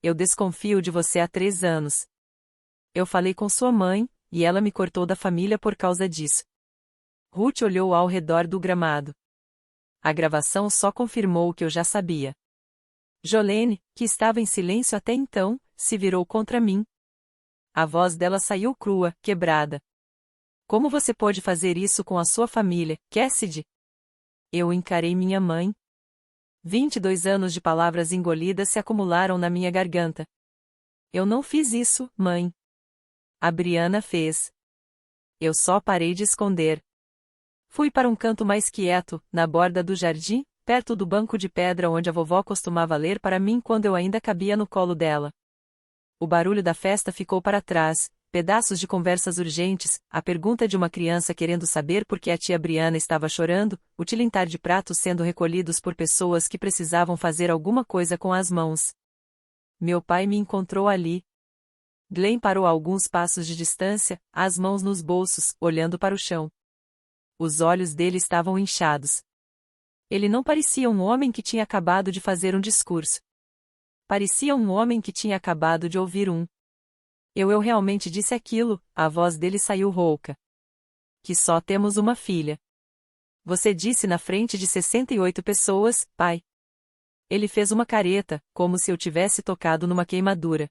Eu desconfio de você há 3 anos. Eu falei com sua mãe, e ela me cortou da família por causa disso. Ruth olhou ao redor do gramado. A gravação só confirmou o que eu já sabia. Jolene, que estava em silêncio até então, se virou contra mim. A voz dela saiu crua, quebrada. Como você pode fazer isso com a sua família, Cassidy? Eu encarei minha mãe. 22 anos de palavras engolidas se acumularam na minha garganta. Eu não fiz isso, mãe. A Brianna fez. Eu só parei de esconder. Fui para um canto mais quieto, na borda do jardim, perto do banco de pedra onde a vovó costumava ler para mim quando eu ainda cabia no colo dela. O barulho da festa ficou para trás, pedaços de conversas urgentes, a pergunta de uma criança querendo saber por que a tia Brianna estava chorando, o tilintar de pratos sendo recolhidos por pessoas que precisavam fazer alguma coisa com as mãos. Meu pai me encontrou ali. Glenn parou a alguns passos de distância, as mãos nos bolsos, olhando para o chão. Os olhos dele estavam inchados. Ele não parecia um homem que tinha acabado de fazer um discurso. Parecia um homem que tinha acabado de ouvir um. Eu realmente disse aquilo, a voz dele saiu rouca. Que só temos uma filha. Você disse na frente de 68 pessoas, pai. Ele fez uma careta, como se eu tivesse tocado numa queimadura.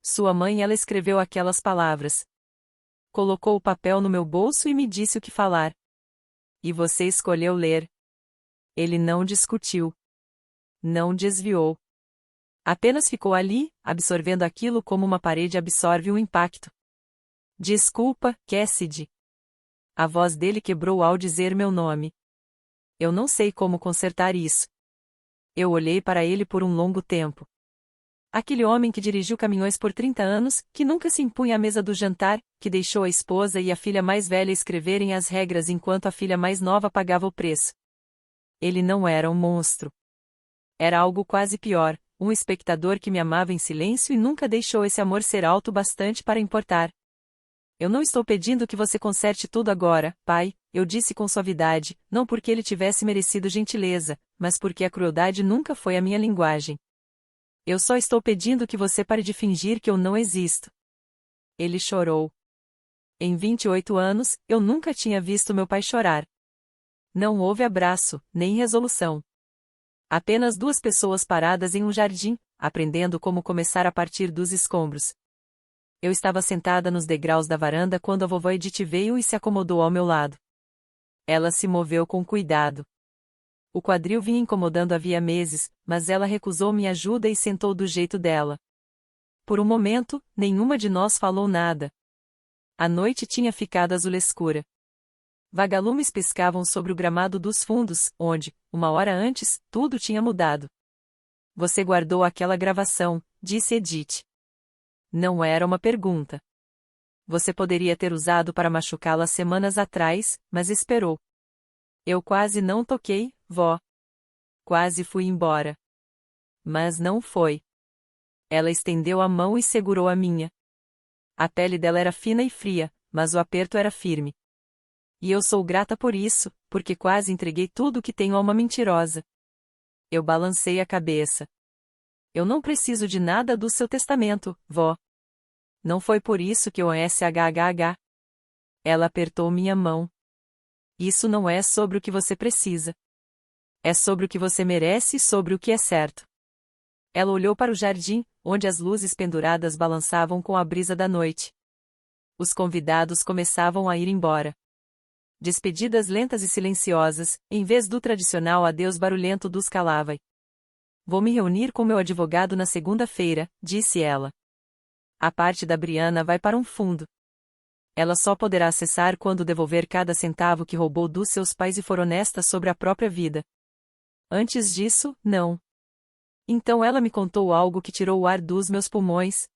Sua mãe, ela escreveu aquelas palavras. Colocou o papel no meu bolso e me disse o que falar. E você escolheu ler. Ele não discutiu. Não desviou. Apenas ficou ali, absorvendo aquilo como uma parede absorve um impacto. Desculpa, Cassidy. A voz dele quebrou ao dizer meu nome. Eu não sei como consertar isso. Eu olhei para ele por um longo tempo. Aquele homem que dirigiu caminhões por 30 anos, que nunca se impunha à mesa do jantar, que deixou a esposa e a filha mais velha escreverem as regras enquanto a filha mais nova pagava o preço. Ele não era um monstro. Era algo quase pior, um espectador que me amava em silêncio e nunca deixou esse amor ser alto bastante para importar. Eu não estou pedindo que você conserte tudo agora, pai, eu disse com suavidade, não porque ele tivesse merecido gentileza, mas porque a crueldade nunca foi a minha linguagem. Eu só estou pedindo que você pare de fingir que eu não existo. Ele chorou. Em 28 anos, eu nunca tinha visto meu pai chorar. Não houve abraço, nem resolução. Apenas duas pessoas paradas em um jardim, aprendendo como começar a partir dos escombros. Eu estava sentada nos degraus da varanda quando a vovó Edith veio e se acomodou ao meu lado. Ela se moveu com cuidado. O quadril vinha incomodando havia meses, mas ela recusou minha ajuda e sentou do jeito dela. Por um momento, nenhuma de nós falou nada. A noite tinha ficado azul escura. Vagalumes piscavam sobre o gramado dos fundos, onde, uma hora antes, tudo tinha mudado. Você guardou aquela gravação, disse Edith. Não era uma pergunta. Você poderia ter usado para machucá-la semanas atrás, mas esperou. Eu quase não toquei, vó. Quase fui embora. Mas não foi. Ela estendeu a mão e segurou a minha. A pele dela era fina e fria, mas o aperto era firme. E eu sou grata por isso, porque quase entreguei tudo o que tenho a uma mentirosa. Eu balancei a cabeça. Eu não preciso de nada do seu testamento, vó. Não foi por isso que eu SHHH. Ela apertou minha mão. Isso não é sobre o que você precisa. É sobre o que você merece e sobre o que é certo. Ela olhou para o jardim, onde as luzes penduradas balançavam com a brisa da noite. Os convidados começavam a ir embora. Despedidas lentas e silenciosas, em vez do tradicional adeus barulhento dos Calavai. Vou me reunir com meu advogado na segunda-feira, disse ela. A parte da Brianna vai para um fundo. Ela só poderá acessar quando devolver cada centavo que roubou dos seus pais e for honesta sobre a própria vida. Antes disso, não. Então ela me contou algo que tirou o ar dos meus pulmões.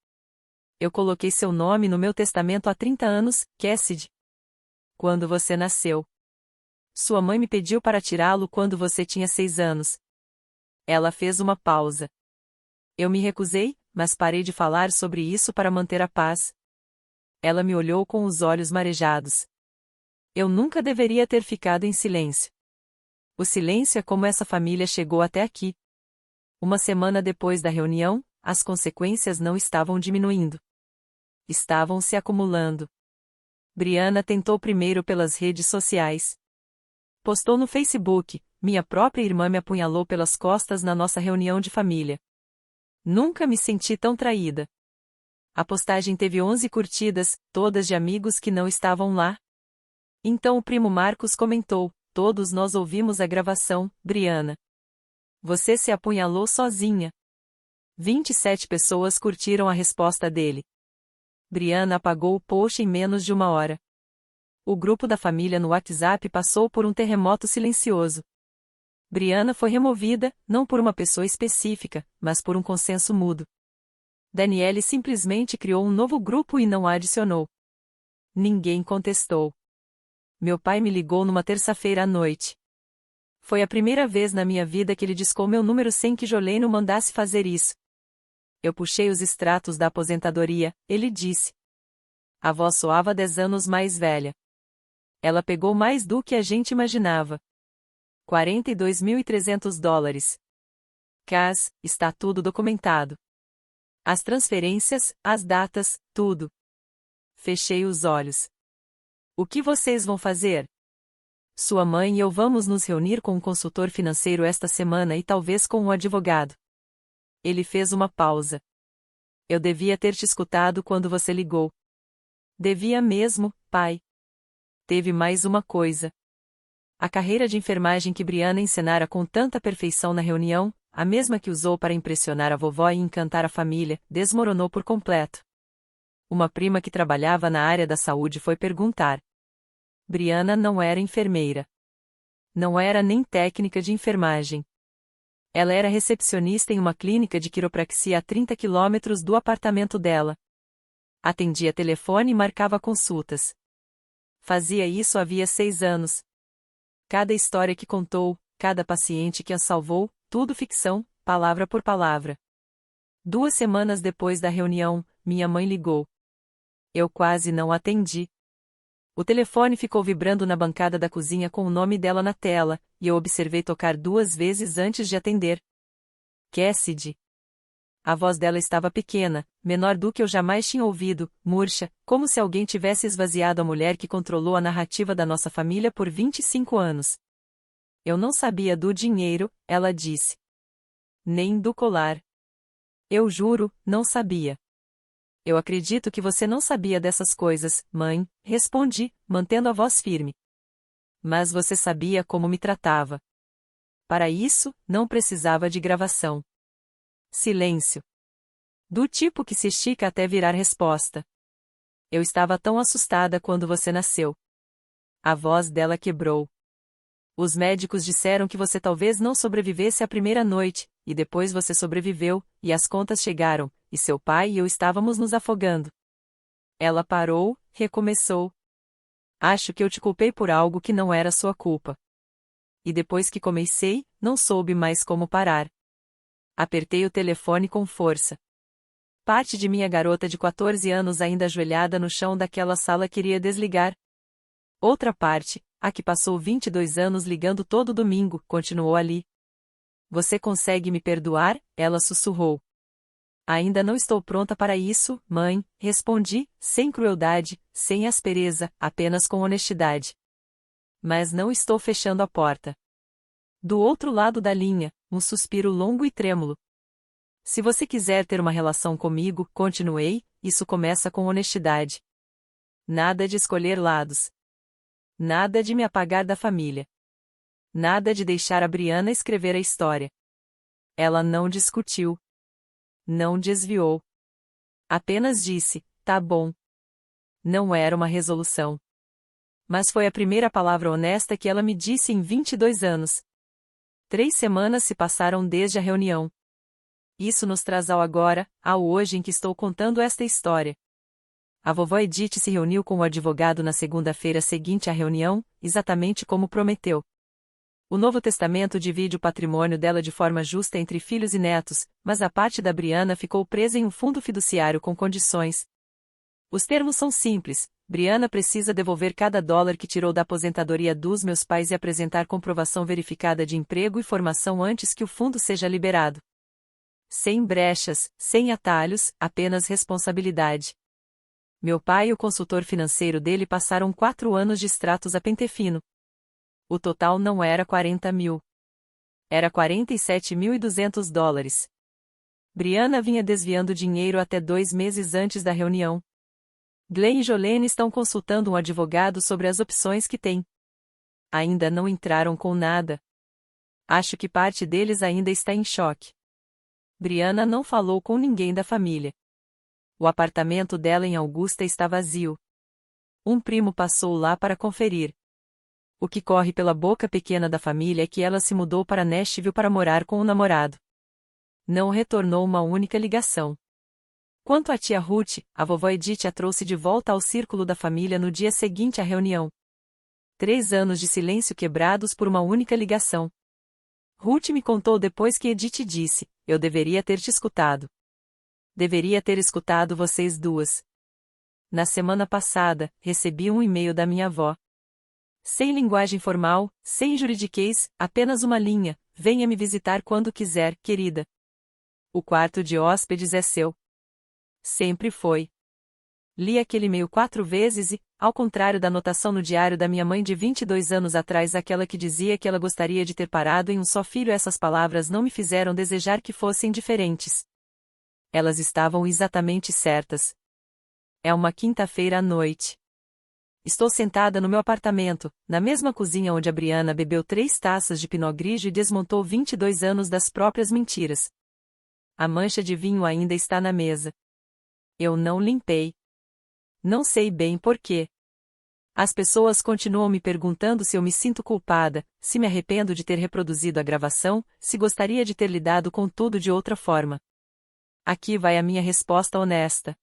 Eu coloquei seu nome no meu testamento há 30 anos, Cassidy. Quando você nasceu. Sua mãe me pediu para tirá-lo quando você tinha 6 anos. Ela fez uma pausa. Eu me recusei, mas parei de falar sobre isso para manter a paz. Ela me olhou com os olhos marejados. Eu nunca deveria ter ficado em silêncio. O silêncio é como essa família chegou até aqui. Uma semana depois da reunião, as consequências não estavam diminuindo. Estavam se acumulando. Brianna tentou primeiro pelas redes sociais. Postou no Facebook, minha própria irmã me apunhalou pelas costas na nossa reunião de família. Nunca me senti tão traída. A postagem teve 11 curtidas, todas de amigos que não estavam lá. Então o primo Marcos comentou, todos nós ouvimos a gravação, Brianna. Você se apunhalou sozinha. 27 pessoas curtiram a resposta dele. Brianna apagou o post em menos de uma hora. O grupo da família no WhatsApp passou por um terremoto silencioso. Brianna foi removida, não por uma pessoa específica, mas por um consenso mudo. Daniele simplesmente criou um novo grupo e não a adicionou. Ninguém contestou. Meu pai me ligou numa terça-feira à noite. Foi a primeira vez na minha vida que ele discou meu número sem que Jolene o mandasse fazer isso. Eu puxei os extratos da aposentadoria, ele disse. A voz soava 10 anos mais velha. Ela pegou mais do que a gente imaginava. $42.300. Cas, está tudo documentado. As transferências, as datas, tudo. Fechei os olhos. O que vocês vão fazer? Sua mãe e eu vamos nos reunir com um consultor financeiro esta semana e talvez com um advogado. Ele fez uma pausa. Eu devia ter te escutado quando você ligou. Devia mesmo, pai. Teve mais uma coisa. A carreira de enfermagem que Brianna encenara com tanta perfeição na reunião, a mesma que usou para impressionar a vovó e encantar a família, desmoronou por completo. Uma prima que trabalhava na área da saúde foi perguntar. Brianna não era enfermeira. Não era nem técnica de enfermagem. Ela era recepcionista em uma clínica de quiropraxia a 30 quilômetros do apartamento dela. Atendia telefone e marcava consultas. Fazia isso havia 6 anos. Cada história que contou, cada paciente que a salvou, tudo ficção, palavra por palavra. 2 semanas depois da reunião, minha mãe ligou. Eu quase não atendi. O telefone ficou vibrando na bancada da cozinha com o nome dela na tela, e eu observei tocar 2 vezes antes de atender. Cassidy. A voz dela estava pequena, menor do que eu jamais tinha ouvido, murcha, como se alguém tivesse esvaziado a mulher que controlou a narrativa da nossa família por 25 anos. Eu não sabia do dinheiro, ela disse. Nem do colar. Eu juro, não sabia. Eu acredito que você não sabia dessas coisas, mãe, respondi, mantendo a voz firme. Mas você sabia como me tratava. Para isso, não precisava de gravação. Silêncio. Do tipo que se estica até virar resposta. Eu estava tão assustada quando você nasceu. A voz dela quebrou. Os médicos disseram que você talvez não sobrevivesse à primeira noite, e depois você sobreviveu, e as contas chegaram, e seu pai e eu estávamos nos afogando. Ela parou, recomeçou. Acho que eu te culpei por algo que não era sua culpa. E depois que comecei, não soube mais como parar. Apertei o telefone com força. Parte de minha garota de 14 anos ainda ajoelhada no chão daquela sala queria desligar. Outra parte, a que passou 22 anos ligando todo domingo, continuou ali. Você consegue me perdoar? Ela sussurrou. Ainda não estou pronta para isso, mãe, respondi, sem crueldade, sem aspereza, apenas com honestidade. Mas não estou fechando a porta. Do outro lado da linha, um suspiro longo e trêmulo. Se você quiser ter uma relação comigo, continuei, isso começa com honestidade. Nada de escolher lados. Nada de me apagar da família. Nada de deixar a Brianna escrever a história. Ela não discutiu. Não desviou. Apenas disse, tá bom. Não era uma resolução. Mas foi a primeira palavra honesta que ela me disse em 22 anos. 3 semanas se passaram desde a reunião. Isso nos traz ao agora, ao hoje em que estou contando esta história. A vovó Edith se reuniu com o advogado na segunda-feira seguinte à reunião, exatamente como prometeu. O Novo Testamento divide o patrimônio dela de forma justa entre filhos e netos, mas a parte da Brianna ficou presa em um fundo fiduciário com condições. Os termos são simples: Brianna precisa devolver cada dólar que tirou da aposentadoria dos meus pais e apresentar comprovação verificada de emprego e formação antes que o fundo seja liberado. Sem brechas, sem atalhos, apenas responsabilidade. Meu pai e o consultor financeiro dele passaram 4 anos de extratos a pente fino. O total não era 40 mil. Era $47.200. Brianna vinha desviando dinheiro até 2 meses antes da reunião. Glenn e Jolene estão consultando um advogado sobre as opções que têm. Ainda não entraram com nada. Acho que parte deles ainda está em choque. Brianna não falou com ninguém da família. O apartamento dela em Augusta está vazio. Um primo passou lá para conferir. O que corre pela boca pequena da família é que ela se mudou para Nashville para morar com o namorado. Não retornou uma única ligação. Quanto à tia Ruth, a vovó Edith a trouxe de volta ao círculo da família no dia seguinte à reunião. 3 anos de silêncio quebrados por uma única ligação. Ruth me contou depois que Edith disse, eu deveria ter te escutado. Deveria ter escutado vocês duas. Na semana passada, recebi um e-mail da minha avó. Sem linguagem formal, sem juridiquês, apenas uma linha: venha me visitar quando quiser, querida. O quarto de hóspedes é seu. Sempre foi. Li aquele e-mail 4 vezes e, ao contrário da anotação no diário da minha mãe de 22 anos atrás, aquela que dizia que ela gostaria de ter parado em um só filho, essas palavras não me fizeram desejar que fossem diferentes. Elas estavam exatamente certas. É uma quinta-feira à noite. Estou sentada no meu apartamento, na mesma cozinha onde a Briana bebeu 3 taças de Pinot Grigio e desmontou 22 anos das próprias mentiras. A mancha de vinho ainda está na mesa. Eu não limpei. Não sei bem por quê. As pessoas continuam me perguntando se eu me sinto culpada, se me arrependo de ter reproduzido a gravação, se gostaria de ter lidado com tudo de outra forma. Aqui vai a minha resposta honesta.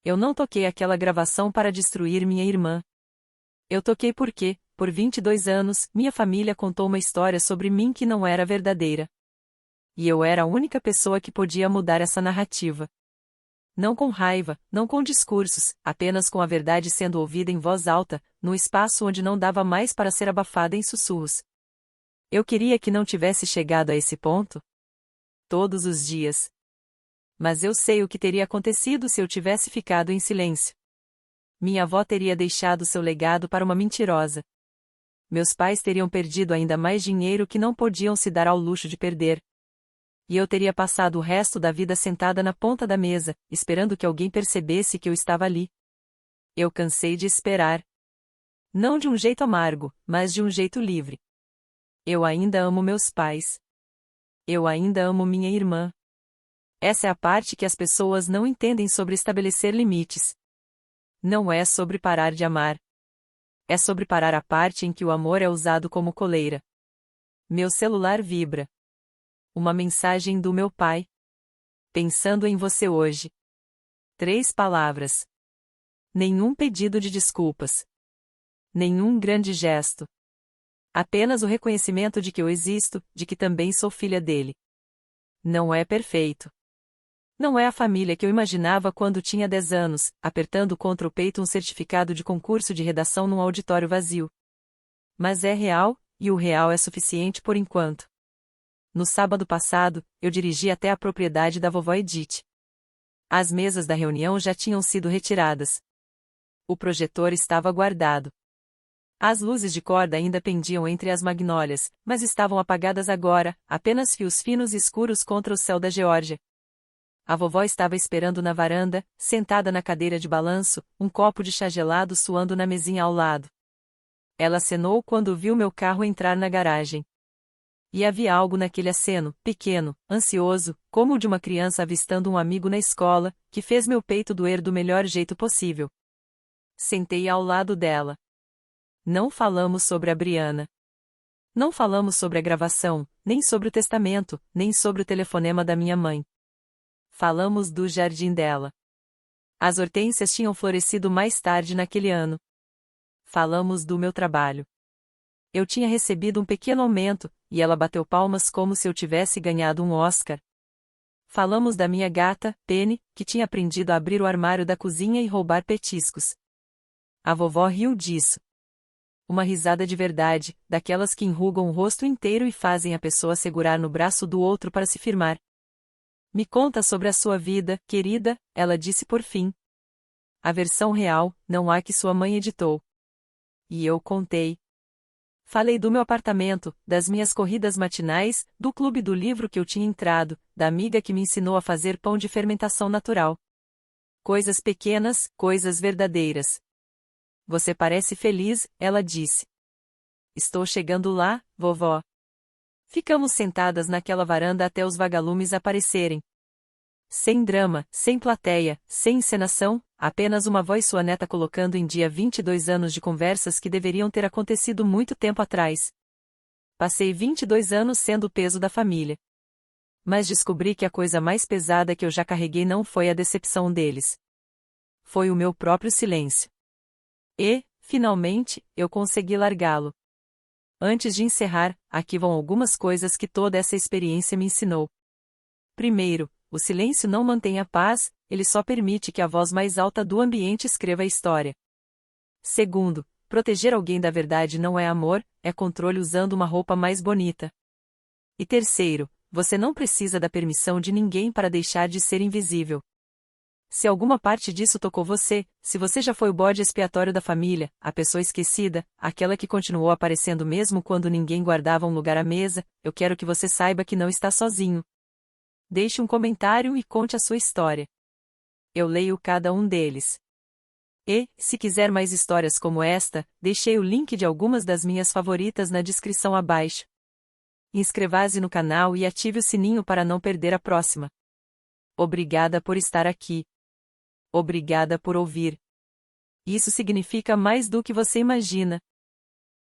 Eu não toquei aquela gravação para destruir minha irmã. Eu toquei porque, por 22 anos, minha família contou uma história sobre mim que não era verdadeira. E eu era a única pessoa que podia mudar essa narrativa. Não com raiva, não com discursos, apenas com a verdade sendo ouvida em voz alta, num espaço onde não dava mais para ser abafada em sussurros. Eu queria que não tivesse chegado a esse ponto. Todos os dias. Mas eu sei o que teria acontecido se eu tivesse ficado em silêncio. Minha avó teria deixado seu legado para uma mentirosa. Meus pais teriam perdido ainda mais dinheiro que não podiam se dar ao luxo de perder. E eu teria passado o resto da vida sentada na ponta da mesa, esperando que alguém percebesse que eu estava ali. Eu cansei de esperar. Não de um jeito amargo, mas de um jeito livre. Eu ainda amo meus pais. Eu ainda amo minha irmã. Essa é a parte que as pessoas não entendem sobre estabelecer limites. Não é sobre parar de amar. É sobre parar a parte em que o amor é usado como coleira. Meu celular vibra. Uma mensagem do meu pai. Pensando em você hoje. 3 palavras. Nenhum pedido de desculpas. Nenhum grande gesto. Apenas o reconhecimento de que eu existo, de que também sou filha dele. Não é perfeito. Não é a família que eu imaginava quando tinha 10 anos, apertando contra o peito um certificado de concurso de redação num auditório vazio. Mas é real, e o real é suficiente por enquanto. No sábado passado, eu dirigi até a propriedade da vovó Edith. As mesas da reunião já tinham sido retiradas. O projetor estava guardado. As luzes de corda ainda pendiam entre as magnólias, mas estavam apagadas agora, apenas fios finos e escuros contra o céu da Geórgia. A vovó estava esperando na varanda, sentada na cadeira de balanço, um copo de chá gelado suando na mesinha ao lado. Ela acenou quando viu meu carro entrar na garagem. E havia algo naquele aceno, pequeno, ansioso, como o de uma criança avistando um amigo na escola, que fez meu peito doer do melhor jeito possível. Sentei ao lado dela. Não falamos sobre a Briana. Não falamos sobre a gravação, nem sobre o testamento, nem sobre o telefonema da minha mãe. Falamos do jardim dela. As hortênsias tinham florescido mais tarde naquele ano. Falamos do meu trabalho. Eu tinha recebido um pequeno aumento, e ela bateu palmas como se eu tivesse ganhado um Oscar. Falamos da minha gata, Penny, que tinha aprendido a abrir o armário da cozinha e roubar petiscos. A vovó riu disso. Uma risada de verdade, daquelas que enrugam o rosto inteiro e fazem a pessoa segurar no braço do outro para se firmar. Me conta sobre a sua vida, querida, ela disse por fim. A versão real, não há que sua mãe editou. E eu contei. Falei do meu apartamento, das minhas corridas matinais, do clube do livro que eu tinha entrado, da amiga que me ensinou a fazer pão de fermentação natural. Coisas pequenas, coisas verdadeiras. Você parece feliz, ela disse. Estou chegando lá, vovó. Ficamos sentadas naquela varanda até os vagalumes aparecerem. Sem drama, sem plateia, sem encenação, apenas uma voz e sua neta colocando em dia 22 anos de conversas que deveriam ter acontecido muito tempo atrás. Passei 22 anos sendo o peso da família. Mas descobri que a coisa mais pesada que eu já carreguei não foi a decepção deles. Foi o meu próprio silêncio. E, finalmente, eu consegui largá-lo. Antes de encerrar, aqui vão algumas coisas que toda essa experiência me ensinou. Primeiro, o silêncio não mantém a paz, ele só permite que a voz mais alta do ambiente escreva a história. Segundo, Proteger alguém da verdade não é amor, é controle usando uma roupa mais bonita. E terceiro, você não precisa da permissão de ninguém para deixar de ser invisível. Se alguma parte disso tocou você, se você já foi o bode expiatório da família, a pessoa esquecida, aquela que continuou aparecendo mesmo quando ninguém guardava um lugar à mesa, eu quero que você saiba que não está sozinho. Deixe um comentário e conte a sua história. Eu leio cada um deles. E, se quiser mais histórias como esta, deixei o link de algumas das minhas favoritas na descrição abaixo. Inscreva-se no canal e ative o sininho para não perder a próxima. Obrigada por estar aqui. Obrigada por ouvir. Isso significa mais do que você imagina.